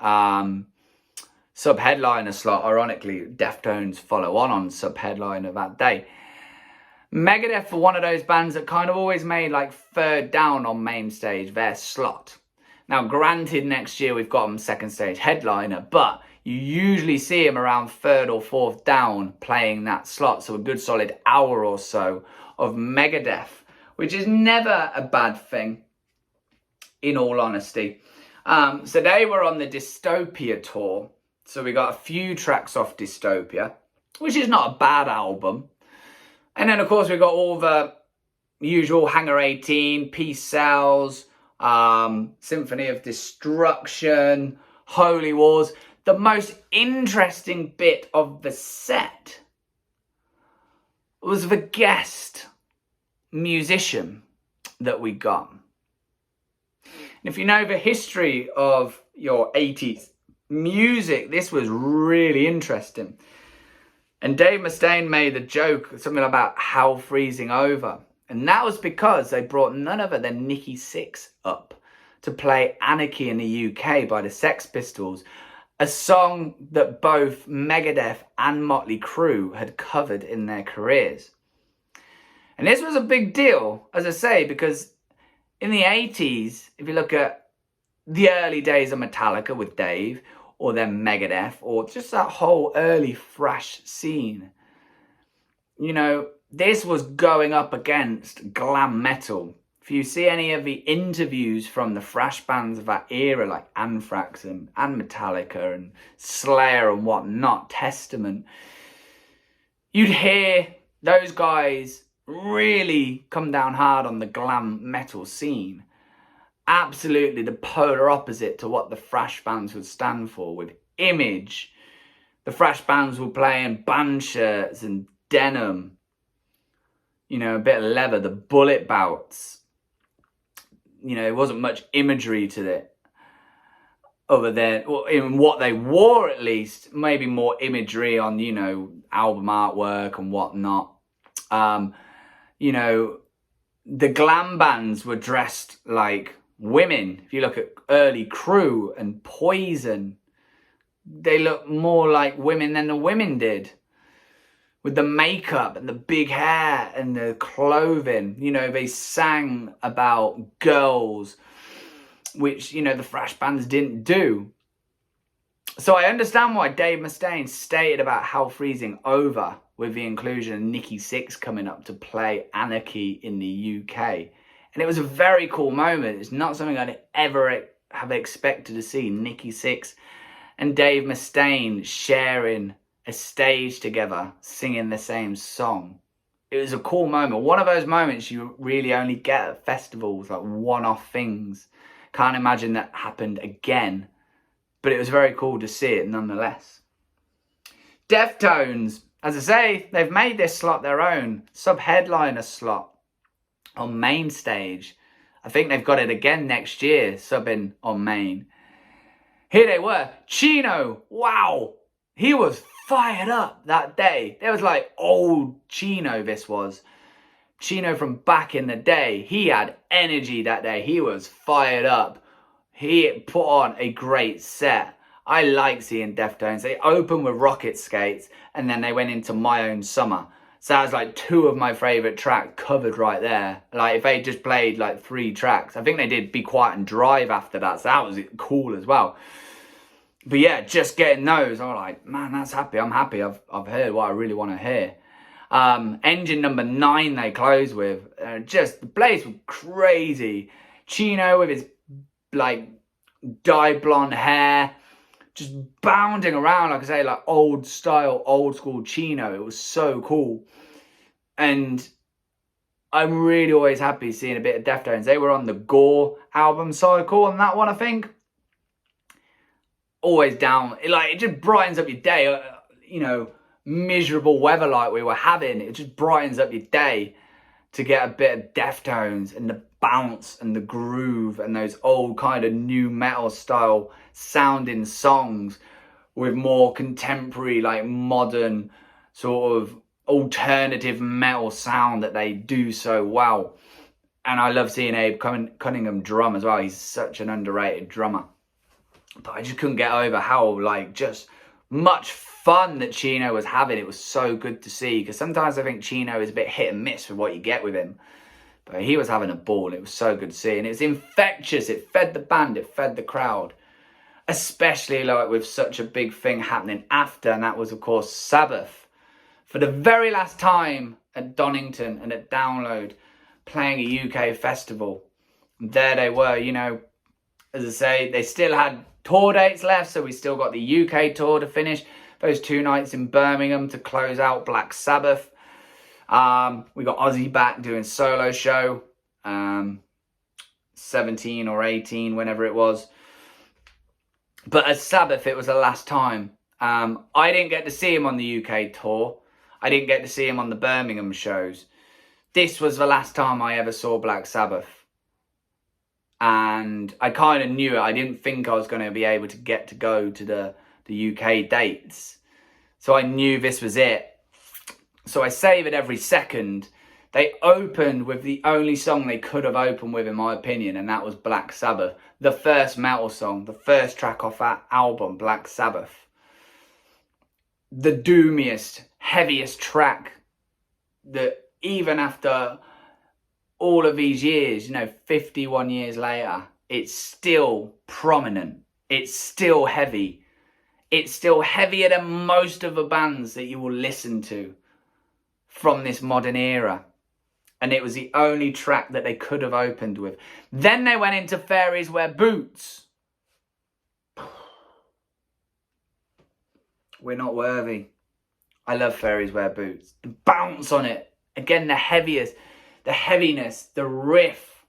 sub-headliner slot. Ironically, Deftones follow on sub-headliner that day. Megadeth were one of those bands that kind of always made like third down on Main Stage, their slot. Now, granted, next year we've got them second stage headliner, but you usually see them around third or fourth down playing that slot. So a good solid hour or so of Megadeth, which is never a bad thing, in all honesty. So they were on the Dystopia tour. So we got a few tracks off Dystopia, which is not a bad album. And then, of course, we got all the usual Hangar 18, Peace Sells, Symphony of Destruction, Holy Wars. The most interesting bit of the set was the guest musician that we got. And if you know the history of your 80s music, this was really interesting. And Dave Mustaine made a joke, something about hell freezing over. And that was because they brought none other than Nikki Sixx up to play Anarchy in the UK by the Sex Pistols, a song that both Megadeth and Motley Crue had covered in their careers. And this was a big deal, as I say, because in the 80s, if you look at the early days of Metallica with Dave, or then Megadeth, or just that whole early thrash scene, you know, this was going up against glam metal. If you see any of the interviews from the thrash bands of that era, like Anthrax and Metallica and Slayer and whatnot, Testament, you'd hear those guys really come down hard on the glam metal scene. Absolutely the polar opposite to what the thrash bands would stand for. With Image, the thrash bands were playing band shirts and denim, you know, a bit of leather, the Bullet Bouts. You know, there wasn't much imagery to it other than, or in what they wore at least, maybe more imagery on, you know, album artwork and whatnot. You know, the glam bands were dressed like women. If you look at early Crue and Poison, they look more like women than the women did. With the makeup and the big hair and the clothing, you know, they sang about girls, which, you know, the thrash bands didn't do. So I understand why Dave Mustaine stated about Hell Freezing Over with the inclusion of Nikki Sixx coming up to play Anarchy in the UK. And it was a very cool moment. It's not something I'd ever have expected to see Nikki Sixx and Dave Mustaine sharing a stage together, singing the same song. It was a cool moment. One of those moments you really only get at festivals, like one-off things. Can't imagine that happened again. But it was very cool to see it nonetheless. Deftones, as I say, they've made this slot their own. Sub-headliner slot on Main Stage. I think they've got it again next year, subbing on Main. Here they were. Chino, wow. He was fired up that day. There was like old Chino, this was. Chino from back in the day. He had energy that day. He was fired up. He put on a great set. I like seeing Deftones. They opened with Rocket Skates and then they went into My Own Summer. So that was like two of my favourite tracks covered right there. Like if they just played like 3 tracks. I think they did Be Quiet and Drive after that. So that was cool as well. But yeah, just getting those, I'm like, man, that's happy. I'm happy. I've heard what I really want to hear. Engine number 9 they close with. Just the place was crazy. Chino with his like dyed blonde hair, just bounding around, like I say, like old style, old school Chino. It was so cool. And I'm really always happy seeing a bit of Deftones. They were on the Gore album cycle on that one, I think. Always down. It just brightens up your day. You know, miserable weather like we were having. It just brightens up your day to get a bit of Deftones and the bounce and the groove and those old kind of new metal style sounding songs with more contemporary, like modern sort of alternative metal sound that they do so well. And I love seeing Abe Cunningham drum as well. He's such an underrated drummer. But I just couldn't get over how like just much fun that Chino was having. It was so good to see, because sometimes I think Chino is a bit hit and miss with what you get with him. But he was having a ball. It was so good to see. And it was infectious. It fed the band. It fed the crowd. Especially like with such a big thing happening after. And that was, of course, Sabbath. For the very last time at Donington and at Download, playing a UK festival. And there they were, you know, as I say, they still had tour dates left. So we still got the UK tour to finish. Those 2 nights in Birmingham to close out Black Sabbath. We got Ozzy back doing solo show, 17 or 18, whenever it was. But at Sabbath, it was the last time. I didn't get to see him on the UK tour. I didn't get to see him on the Birmingham shows. This was the last time I ever saw Black Sabbath. And I kind of knew it. I didn't think I was going to be able to get to go to the UK dates. So I knew this was it. So I savoured every second. They opened with the only song they could have opened with, in my opinion, and that was Black Sabbath. The first metal song, the first track off that album, Black Sabbath. The doomiest, heaviest track that even after all of these years, you know, 51 years later, it's still prominent. It's still heavy. It's still heavier than most of the bands that you will listen to from this modern era. And it was the only track that they could have opened with. Then they went into Fairies Wear Boots. We're Not Worthy. I love Fairies Wear Boots. The bounce on it. Again, the heaviness, the riff.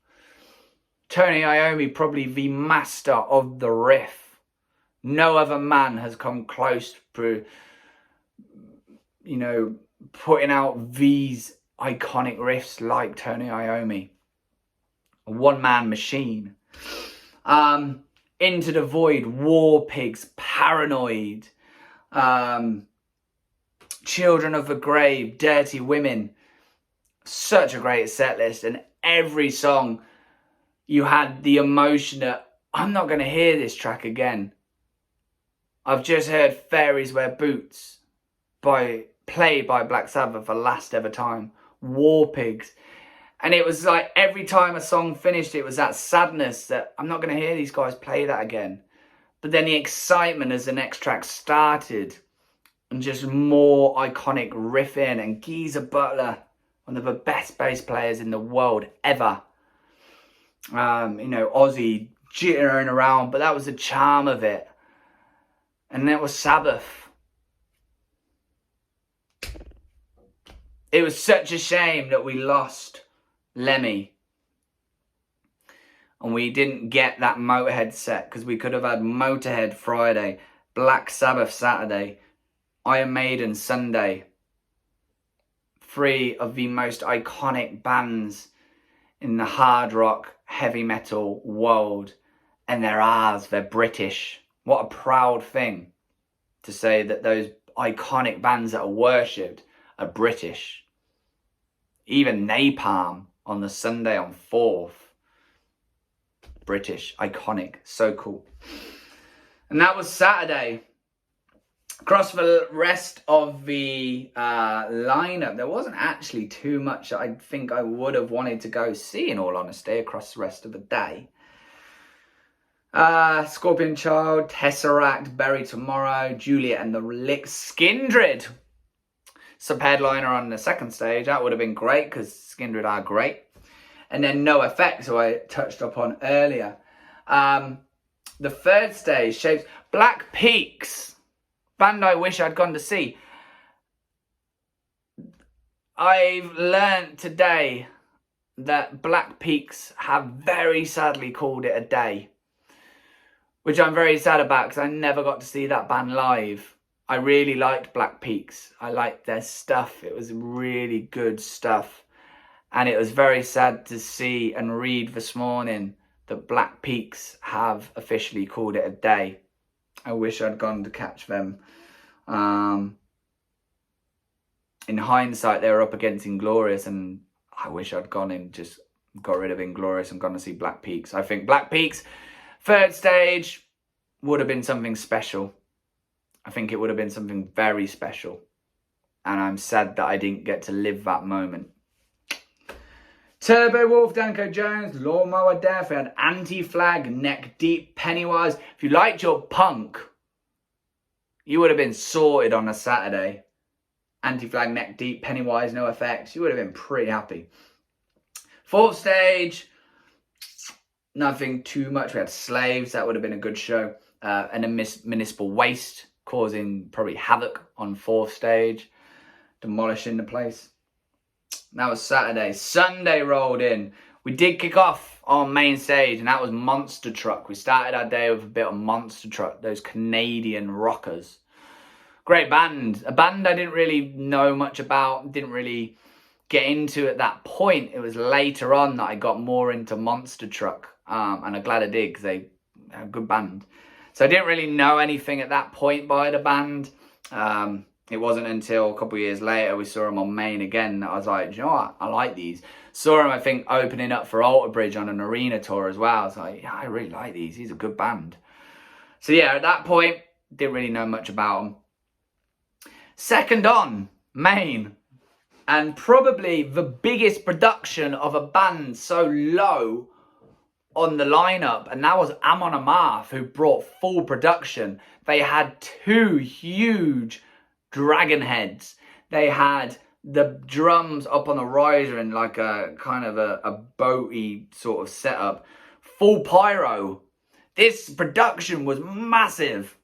Tony Iommi, probably the master of the riff. No other man has come close to, you know, putting out these iconic riffs like Tony Iommi. A one-man machine. Into the Void, War Pigs, Paranoid, Children of the Grave, Dirty Women. Such a great set list, and every song you had the emotion that I'm not going to hear this track again. I've just heard Fairies Wear Boots played by Black Sabbath for last ever time. War Pigs. And it was like every time a song finished, it was that sadness that I'm not going to hear these guys play that again. But then the excitement as the next track started, and just more iconic riffing, and Geezer Butler, one of the best bass players in the world ever. You know, Ozzy jittering around, but that was the charm of it. And then it was Sabbath. It was such a shame that we lost Lemmy. And we didn't get that Motorhead set, because we could have had Motorhead Friday, Black Sabbath Saturday, Iron Maiden Sunday. 3 of the most iconic bands in the hard rock, heavy metal world. And they're ours, they're British. What a proud thing to say that those iconic bands that are worshipped are British. Even Napalm on the Sunday on 4th. British, iconic, so cool. And that was Saturday. Across the rest of the lineup, there wasn't actually too much that I think I would have wanted to go see, in all honesty, across the rest of the day. Scorpion Child, Tesseract, Bury Tomorrow, Juliet and the Licks, Skindred. Sub-headliner on the second stage. That would have been great, because Skindred are great. And then No Effect, who I touched upon earlier. The third stage, Shapes, Black Peaks. Band I wish I'd gone to see. I've learned today that Black Peaks have very sadly called it a day. Which I'm very sad about, because I never got to see that band live. I really liked Black Peaks. I liked their stuff. It was really good stuff. And it was very sad to see and read this morning that Black Peaks have officially called it a day. I wish I'd gone to catch them. In hindsight, they were up against Inglorious, and I wish I'd gone and just got rid of Inglorious and gone to see Black Peaks. I think Black Peaks, third stage, would have been something special. I think it would have been something very special. And I'm sad that I didn't get to live that moment. Turbo Wolf, Danko Jones, Lawnmower Death, we had Anti-Flag, Neck Deep, Pennywise. If you liked your punk, you would have been sorted on a Saturday. Anti-Flag, Neck Deep, Pennywise, No Effects. You would have been pretty happy. Fourth stage, nothing too much. We had Slaves, that would have been a good show. And then Municipal Waste, causing probably havoc on fourth stage, demolishing the place. That was Saturday. Sunday rolled in. We did kick off on main stage, and that was Monster Truck. We started our day with a bit of Monster Truck, those Canadian rockers. Great band. A band I didn't really know much about, didn't really get into at that point. It was later on that I got more into Monster Truck, and I'm glad I did, because they are a good band. So I didn't really know anything at that point by the band. It wasn't until a couple of years later we saw them on main again that I was like, you know what, I like these. Saw them, I think, opening up for Alter Bridge on an arena tour as well. I was like, yeah, I really like these. These are a good band. So yeah, at that point, didn't really know much about them. Second on, main. And probably the biggest production of a band so low on the lineup, and that was Amon Amarth, who brought full production. They had 2 huge dragon heads. They had the drums up on the riser in like a kind of a boaty sort of setup. Full pyro. This production was massive.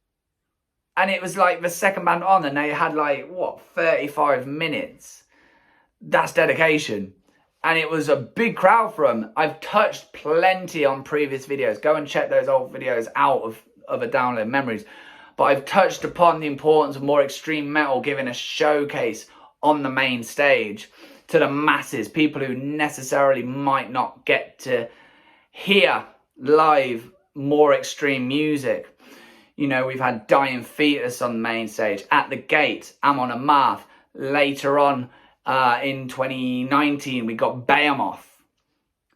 And it was like the second band on, and they had like, what, 35 minutes. That's dedication. And it was a big crowd for them. I've touched plenty on previous videos. Go and check those old videos out of a download memories. But I've touched upon the importance of more extreme metal giving a showcase on the main stage to the masses. People who necessarily might not get to hear live more extreme music. You know, we've had Dying Fetus on the main stage. At the Gate, Amon Amarth. Later on in 2019, we got Behemoth.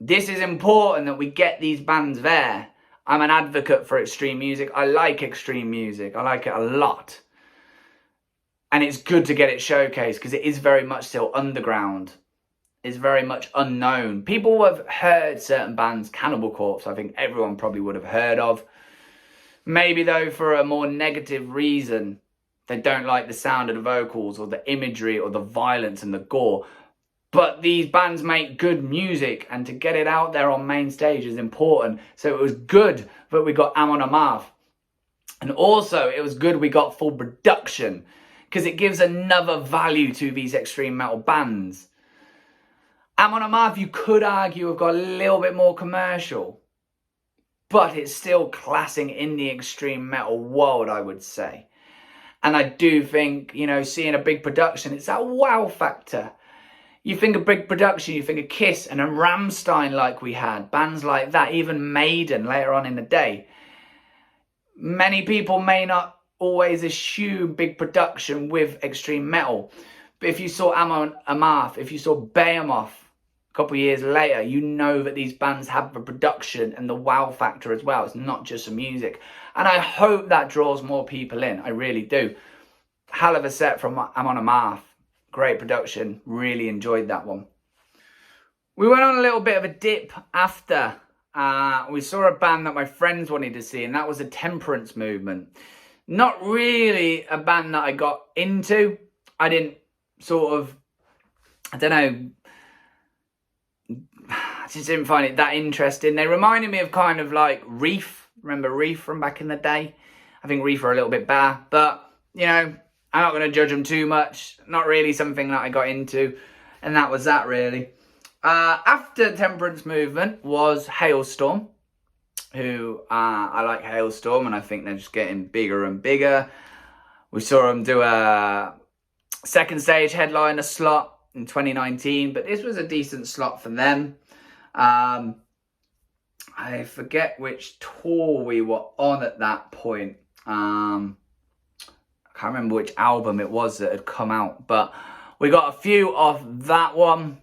This is important that we get these bands there. I'm an advocate for extreme music. I like extreme music. I like it a lot. And it's good to get it showcased because it is very much still underground. It's very much unknown. People have heard certain bands, Cannibal Corpse, I think everyone probably would have heard of. Maybe though for a more negative reason They don't like the sound of the vocals or the imagery or the violence and the gore. But these bands make good music, and to get it out there on main stage is important. So it was good that we got Amon Amarth. And also it was good we got full production, because it gives another value to these extreme metal bands. Amon Amarth, you could argue, have got a little bit more commercial, but it's still classing in the extreme metal world, I would say. And I do think, you know, seeing a big production, it's that wow factor. You think of big production, you think of Kiss and then Rammstein like we had, bands like that, even Maiden later on in the day. Many people may not always assume big production with extreme metal. But if you saw Amon Amarth, if you saw Behemoth a couple of years later, you know that these bands have the production and the wow factor as well. It's not just the music. And I hope that draws more people in. I really do. Hell of a set from Amon Amarth. Great production. Really enjoyed that one. We went on a little bit of a dip after. We saw a band that my friends wanted to see, and that was the Temperance Movement. Not really a band that I got into. I didn't sort of, I don't know, I just didn't find it that interesting. They reminded me of kind of like Reef. Remember Reef from back in the day? I think Reef are a little bit better, but, you know, I'm not going to judge them too much. Not really something that I got into. And that was that, really. After Temperance Movement was Hailstorm, who I like Hailstorm, and I think they're just getting bigger and bigger. We saw them do a second stage headliner slot in 2019, but this was a decent slot for them. I forget which tour we were on at that point. I can't remember which album it was that had come out, but we got a few off that one.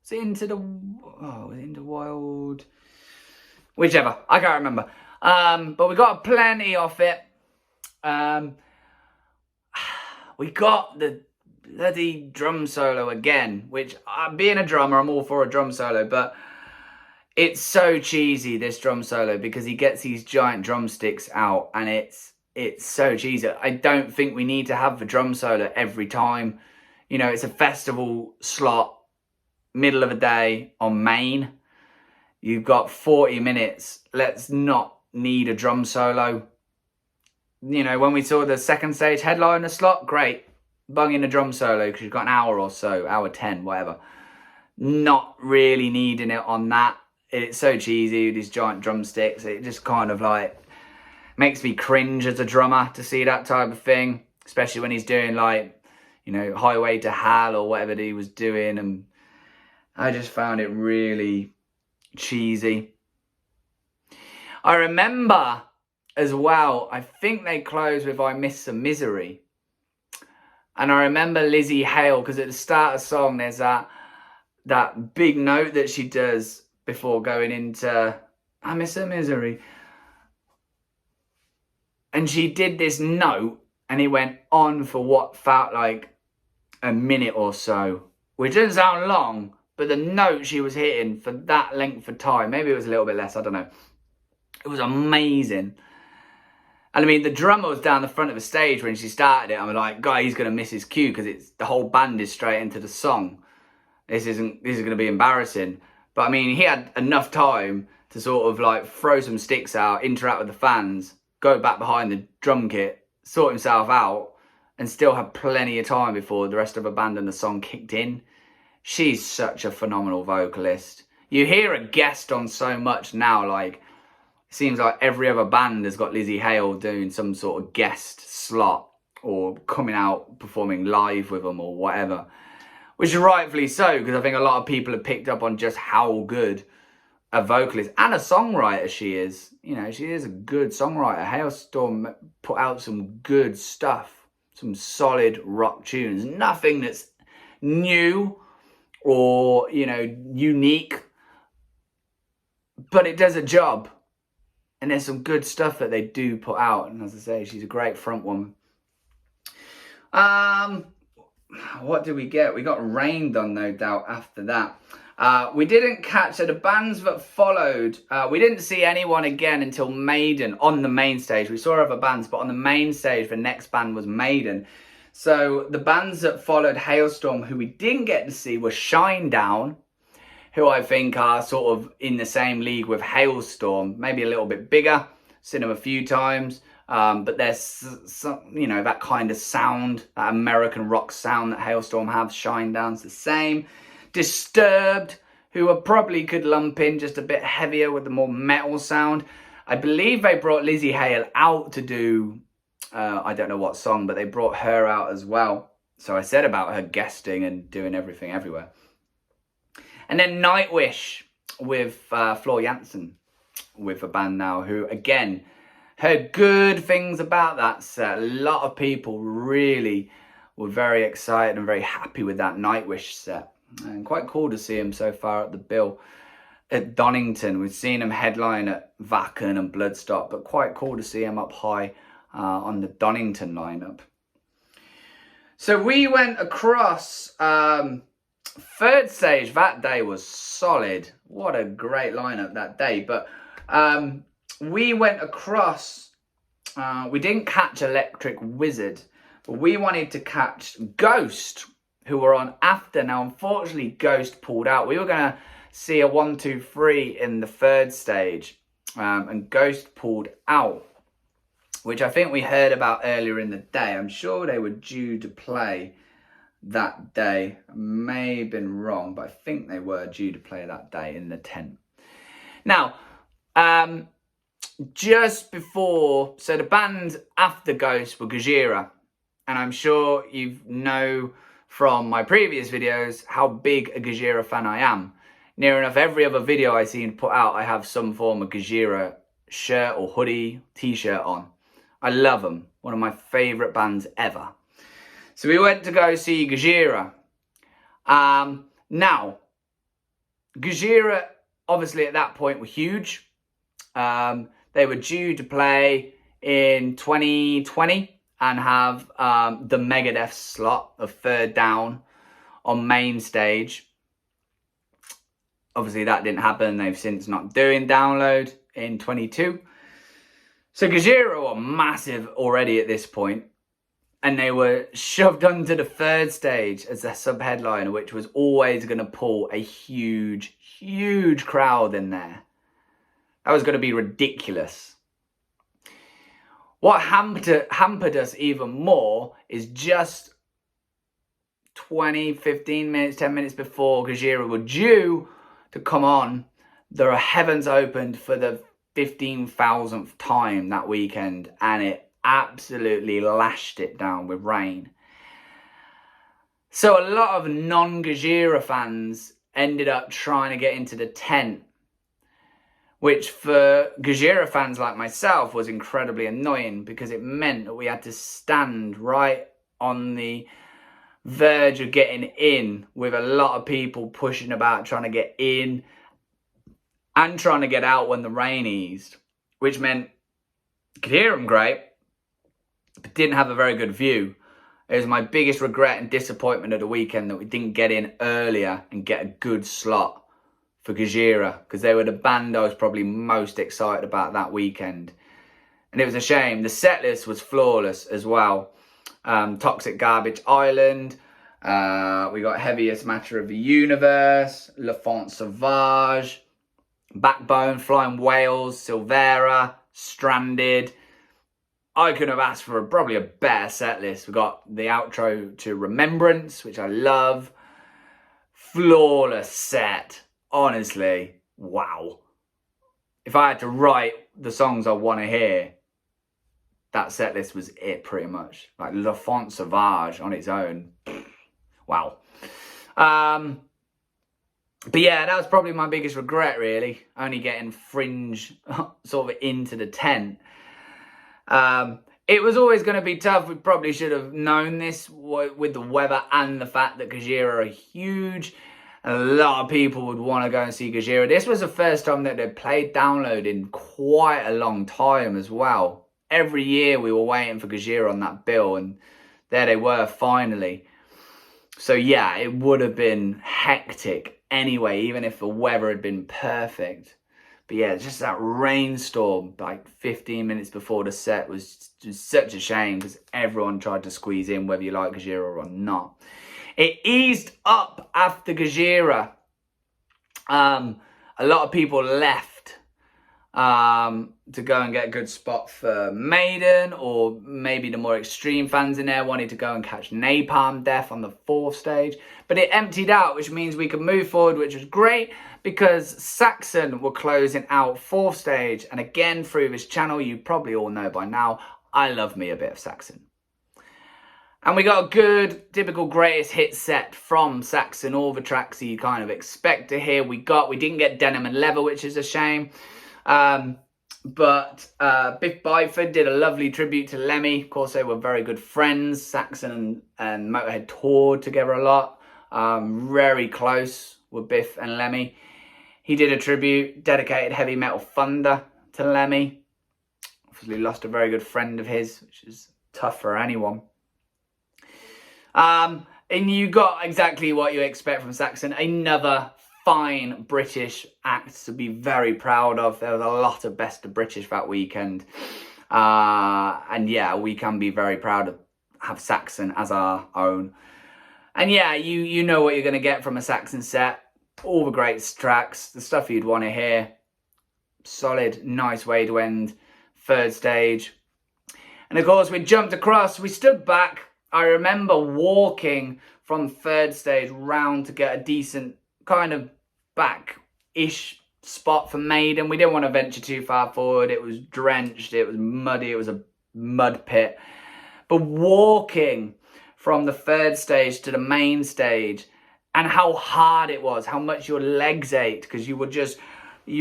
Was it Into the Wild? Whichever, I can't remember. But we got plenty off it. We got the bloody drum solo again, which, being a drummer, I'm all for a drum solo, but it's so cheesy, this drum solo, because he gets these giant drumsticks out, and it's so cheesy. I don't think we need to have the drum solo every time. You know, it's a festival slot, middle of the day on main. You've got 40 minutes. Let's not need a drum solo. You know, when we saw the second stage headliner slot, great. Bung in a drum solo because you've got an hour or so, hour 10, whatever. Not really needing it on that. It's so cheesy with these giant drumsticks. It just kind of like makes me cringe as a drummer to see that type of thing. Especially when he's doing like, you know, Highway to Hell or whatever that he was doing. And I just found it really cheesy. I remember as well, I think they closed with I Miss Some Misery. And I remember Lizzie Hale, because at the start of the song there's that big note that she does before going into I Miss Some Misery. And she did this note and it went on for what felt like a minute or so, which doesn't sound long, but the note she was hitting for that length of time, maybe it was a little bit less, I don't know. It was amazing. And I mean, the drummer was down the front of the stage when she started it. I'm like, guy, he's going to miss his cue because it's the whole band is straight into the song. This is going to be embarrassing. But I mean, he had enough time to sort of like throw some sticks out, interact with the fans, go back behind the drum kit, sort himself out, and still have plenty of time before the rest of the band and the song kicked in. She's such a phenomenal vocalist. You hear a guest on so much now, like, it seems like every other band has got Lizzie Hale doing some sort of guest slot or coming out performing live with them or whatever. Which is rightfully so, because I think a lot of people have picked up on just how good a vocalist and a songwriter she is. You know, she is a good songwriter. Hailstorm put out some good stuff, some solid rock tunes. Nothing that's new or, you know, unique, but it does a job. And there's some good stuff that they do put out. And as I say, she's a great front woman. What did we get? We got Rain done, no doubt, after that. We didn't catch, so the bands that followed, we didn't see anyone again until Maiden on the main stage. We saw other bands, but on the main stage, the next band was Maiden. So the bands that followed Hailstorm, who we didn't get to see, were Shinedown, who I think are sort of in the same league with Hailstorm, maybe a little bit bigger. Seen them a few times, but there's some, you know, that kind of sound, that American rock sound that Hailstorm have. Shinedown's the same. Disturbed, who I probably could lump in just a bit heavier with the more metal sound. I believe they brought Lizzie Hale out to do, I don't know what song, but they brought her out as well. So I said about her guesting and doing everything everywhere. And then Nightwish with Floor Jansen with a band now, who again heard good things about that set. A lot of people really were very excited and very happy with that Nightwish set. And quite cool to see him so far at the bill at Donington. We've seen him headline at Wacken and Bloodstock, but quite cool to see him up high on the Donington lineup. So we went across third stage. That day was solid. What a great lineup that day. But we went across, we didn't catch Electric Wizard, but we wanted to catch Ghost, who were on after. Now, unfortunately, Ghost pulled out. We were going to see a 1, 2, 3 in the third stage, and Ghost pulled out, which I think we heard about earlier in the day. I'm sure they were due to play that day. I may have been wrong, but I think they were due to play that day in the tent. Now, just before, so the band after Ghost were Gojira, and I'm sure you know from my previous videos how big a Gojira fan I am. Near enough every other video I seem to put out, I have some form of Gojira shirt or hoodie, t-shirt on. I love them. One of my favourite bands ever. So we went to go see Gojira. Now, Gojira, obviously at that point, were huge. They were due to play in 2020 and have the Megadeth slot of Third Down on main stage. Obviously that didn't happen. They've since not doing Download in 22. So Gojira were massive already at this point, and they were shoved onto the third stage as a sub-headliner, which was always going to pull a huge, huge crowd in there. That was going to be ridiculous. What hampered us even more is just 20, 15 minutes, 10 minutes before Gojira were due to come on, the heavens opened for the 15,000th time that weekend, and it absolutely lashed it down with rain. So a lot of non-Gojira fans ended up trying to get into the tent, which for Gojira fans like myself was incredibly annoying, because it meant that we had to stand right on the verge of getting in, with a lot of people pushing about trying to get in and trying to get out when the rain eased, which meant you could hear them great, but didn't have a very good view. It was my biggest regret and disappointment of the weekend that we didn't get in earlier and get a good slot for Gojira, because they were the band I was probably most excited about that weekend. And it was a shame. The set list was flawless as well. Toxic Garbage Island, we got Heaviest Matter of the Universe, Le Font Sauvage, Backbone, Flying Whales, Silvera, Stranded. I could have asked for probably a better set list. We got the outro to Remembrance, which I love. Flawless set. Honestly, wow. If I had to write the songs I want to hear, that set list was it pretty much. Like Le Font Sauvage on its own. Wow. But yeah, that was probably my biggest regret, really. Only getting Fringe sort of into the tent. It was always going to be tough. We probably should have known this with the weather and the fact that Gojira are huge. And a lot of people would want to go and see Gojira. This was the first time that they played Download in quite a long time as well. Every year we were waiting for Gojira on that bill, and there they were finally. So yeah, it would have been hectic anyway, even if the weather had been perfect. But yeah, just that rainstorm like 15 minutes before the set was just such a shame because everyone tried to squeeze in, whether you like Gojira or not. It eased up after Gojira. A lot of people left to go and get a good spot for Maiden, or maybe the more extreme fans in there wanted to go and catch Napalm Death on the 4th stage. But it emptied out, which means we could move forward, which was great because Saxon were closing out 4th stage. And again, through this channel, you probably all know by now, I love me a bit of Saxon. And we got a good, typical greatest hit set from Saxon, all the tracks that you kind of expect to hear. We didn't get Denim and Leather, which is a shame. But Biff Byford did a lovely tribute to Lemmy. Of course, they were very good friends. Saxon and Motorhead toured together a lot. Very close with Biff and Lemmy. He did a tribute, dedicated Heavy Metal Thunder to Lemmy. Obviously lost a very good friend of his, which is tough for anyone. And you got exactly what you expect from Saxon. Another fine British act to be very proud of. There was a lot of Best of British that weekend. And yeah, we can be very proud to have Saxon as our own. And yeah, you know what you're going to get from a Saxon set. All the great tracks, the stuff you'd want to hear. Solid, nice way to end 3rd stage. And of course, we jumped across, we stood back. I remember walking from 3rd stage round to get a decent kind of back-ish spot for Maiden. We didn't want to venture too far forward. It was drenched, it was muddy, it was a mud pit. But walking from the 3rd stage to the main stage, and how hard it was, how much your legs ached, because you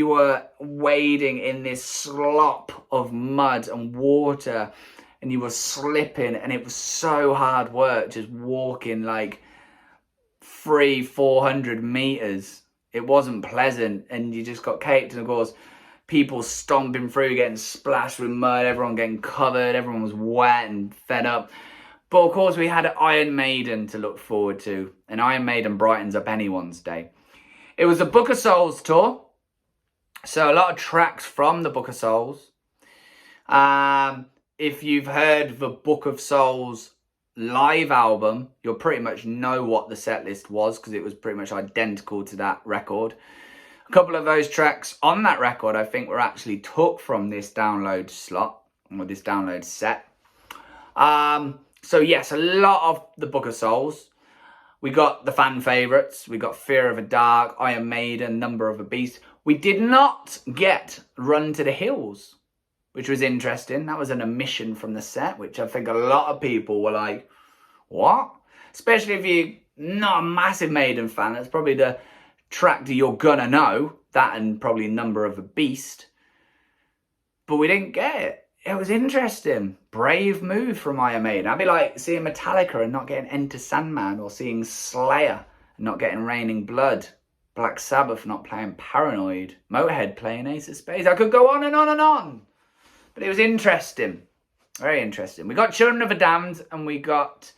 were wading in this slop of mud and water, and you were slipping, and it was so hard work just walking like 300-400 meters. It wasn't pleasant, and you just got caked. And of course, people stomping through, getting splashed with mud, everyone getting covered, everyone was wet and fed up. But of course, we had Iron Maiden to look forward to, and Iron Maiden brightens up anyone's day. It was the Book of Souls tour, so a lot of tracks from the Book of Souls. If you've heard the Book of Souls live album, you'll pretty much know what the set list was, because it was pretty much identical to that record. A couple of those tracks on that record, I think, were actually took from this download slot, or this download set. So yes, a lot of the Book of Souls. We got the fan favourites. We got Fear of the Dark, Iron Maiden, Number of the Beast. We did not get Run to the Hills, which was interesting. That was an omission from the set, which I think a lot of people were like, what? Especially if you're not a massive Maiden fan. That's probably the track that you're gonna know. That and probably Number of the Beast. But we didn't get it. It was interesting. Brave move from Iron Maiden. I'd be like seeing Metallica and not getting Enter Sandman, or seeing Slayer and not getting Raining Blood. Black Sabbath not playing Paranoid. Motorhead playing Ace of Spades. I could go on and on and on. But it was interesting. Very interesting. We got Children of the Damned, and we got...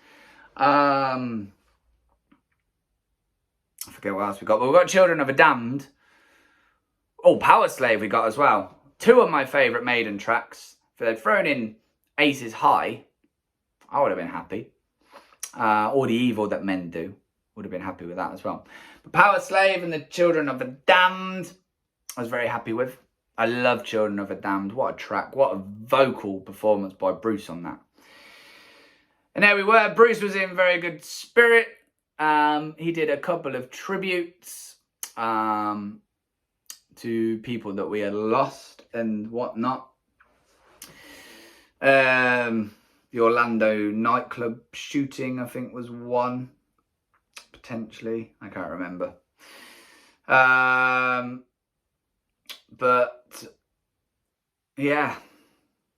I forget what else we got. But we got Children of the Damned. Oh, Power Slave we got as well. 2 of my favourite Maiden tracks. If they'd thrown in Aces High, I would have been happy. Or The Evil That Men Do. Would have been happy with that as well. But Power Slave and the Children of the Damned, I was very happy with. I love Children of the Damned. What a track. What a vocal performance by Bruce on that. And there we were. Bruce was in very good spirit. He did a couple of tributes to people that we had lost and whatnot. The Orlando nightclub shooting, I think, was one. Potentially. I can't remember. But yeah,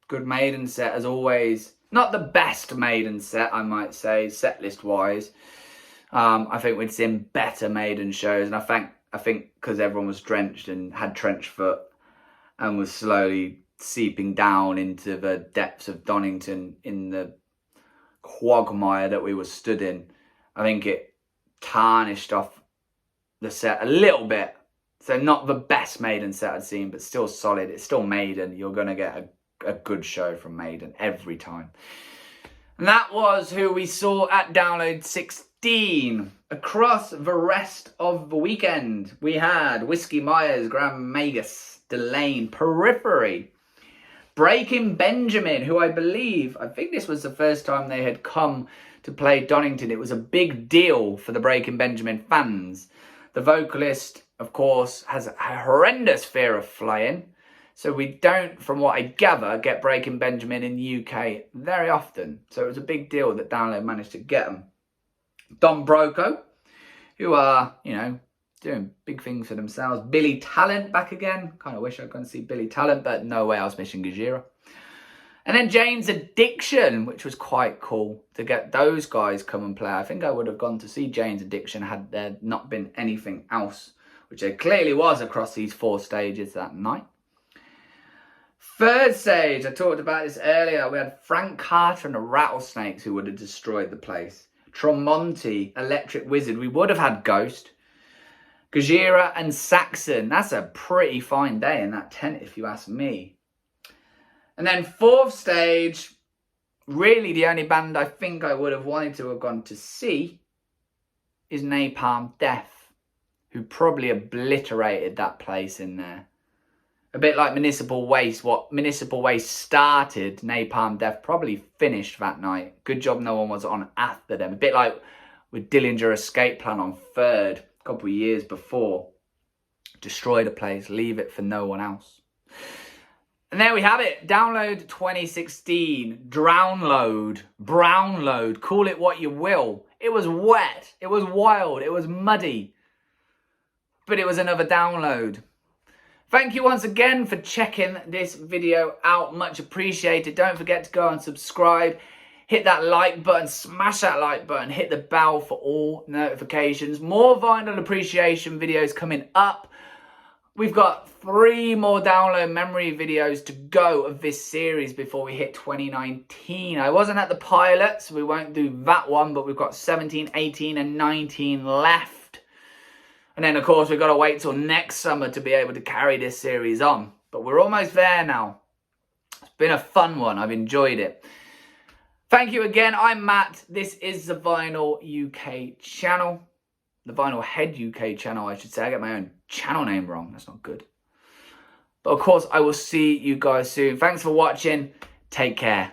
good Maiden set as always. Not the best Maiden set, I might say, set list wise. I think we'd seen better Maiden shows, and I think because everyone was drenched and had trench foot and was slowly seeping down into the depths of Donington in the quagmire that we were stood in, I think it tarnished off the set a little bit. So not the best Maiden set I'd seen, but still solid. It's still Maiden. You're going to get a good show from Maiden every time. And that was who we saw at Download 16. Across the rest of the weekend, we had Whiskey Myers, Grand Magus, Delane, Periphery, Breaking Benjamin, who I think this was the first time they had come to play Donington. It was a big deal for the Breaking Benjamin fans. The vocalist, of course, has a horrendous fear of flying. So we don't, from what I gather, get Breaking Benjamin in the UK very often. So it was a big deal that Download managed to get them. Don Broco, who are, doing big things for themselves. Billy Talent back again. Kind of wish I could see Billy Talent, but no way I was missing Gajira. And then Jane's Addiction, which was quite cool to get those guys come and play. I think I would have gone to see Jane's Addiction had there not been anything else, which there clearly was across these 4 stages that night. Third stage, I talked about this earlier. We had Frank Carter and the Rattlesnakes who would have destroyed the place. Tremonti, Electric Wizard. We would have had Ghost. Gajira and Saxon. That's a pretty fine day in that tent, if you ask me. And then 4th stage, really the only band I think I would have wanted to have gone to see is Napalm Death, who probably obliterated that place in there. A bit like Municipal Waste. What Municipal Waste started, Napalm Death probably finished that night. Good job no one was on after them. A bit like with Dillinger Escape Plan on 3rd, a couple of years before. Destroy the place, leave it for no one else. And there we have it. Download 2016. Drownload. Brownload. Call it what you will. It was wet. It was wild. It was muddy. But it was another download. Thank you once again for checking this video out. Much appreciated. Don't forget to go and subscribe. Hit that like button. Smash that like button. Hit the bell for all notifications. More vinyl appreciation videos coming up. We've got 3 more download memory videos to go of this series before we hit 2019. I wasn't at the pilot, so we won't do that one, but we've got 17, 18 and 19 left. And then, of course, we've got to wait till next summer to be able to carry this series on. But we're almost there now. It's been a fun one. I've enjoyed it. Thank you again. I'm Matt. This is the Vinyl UK channel. The Vinyl Head UK channel, I should say. I get my own channel name wrong. That's not good. But, of course, I will see you guys soon. Thanks for watching. Take care.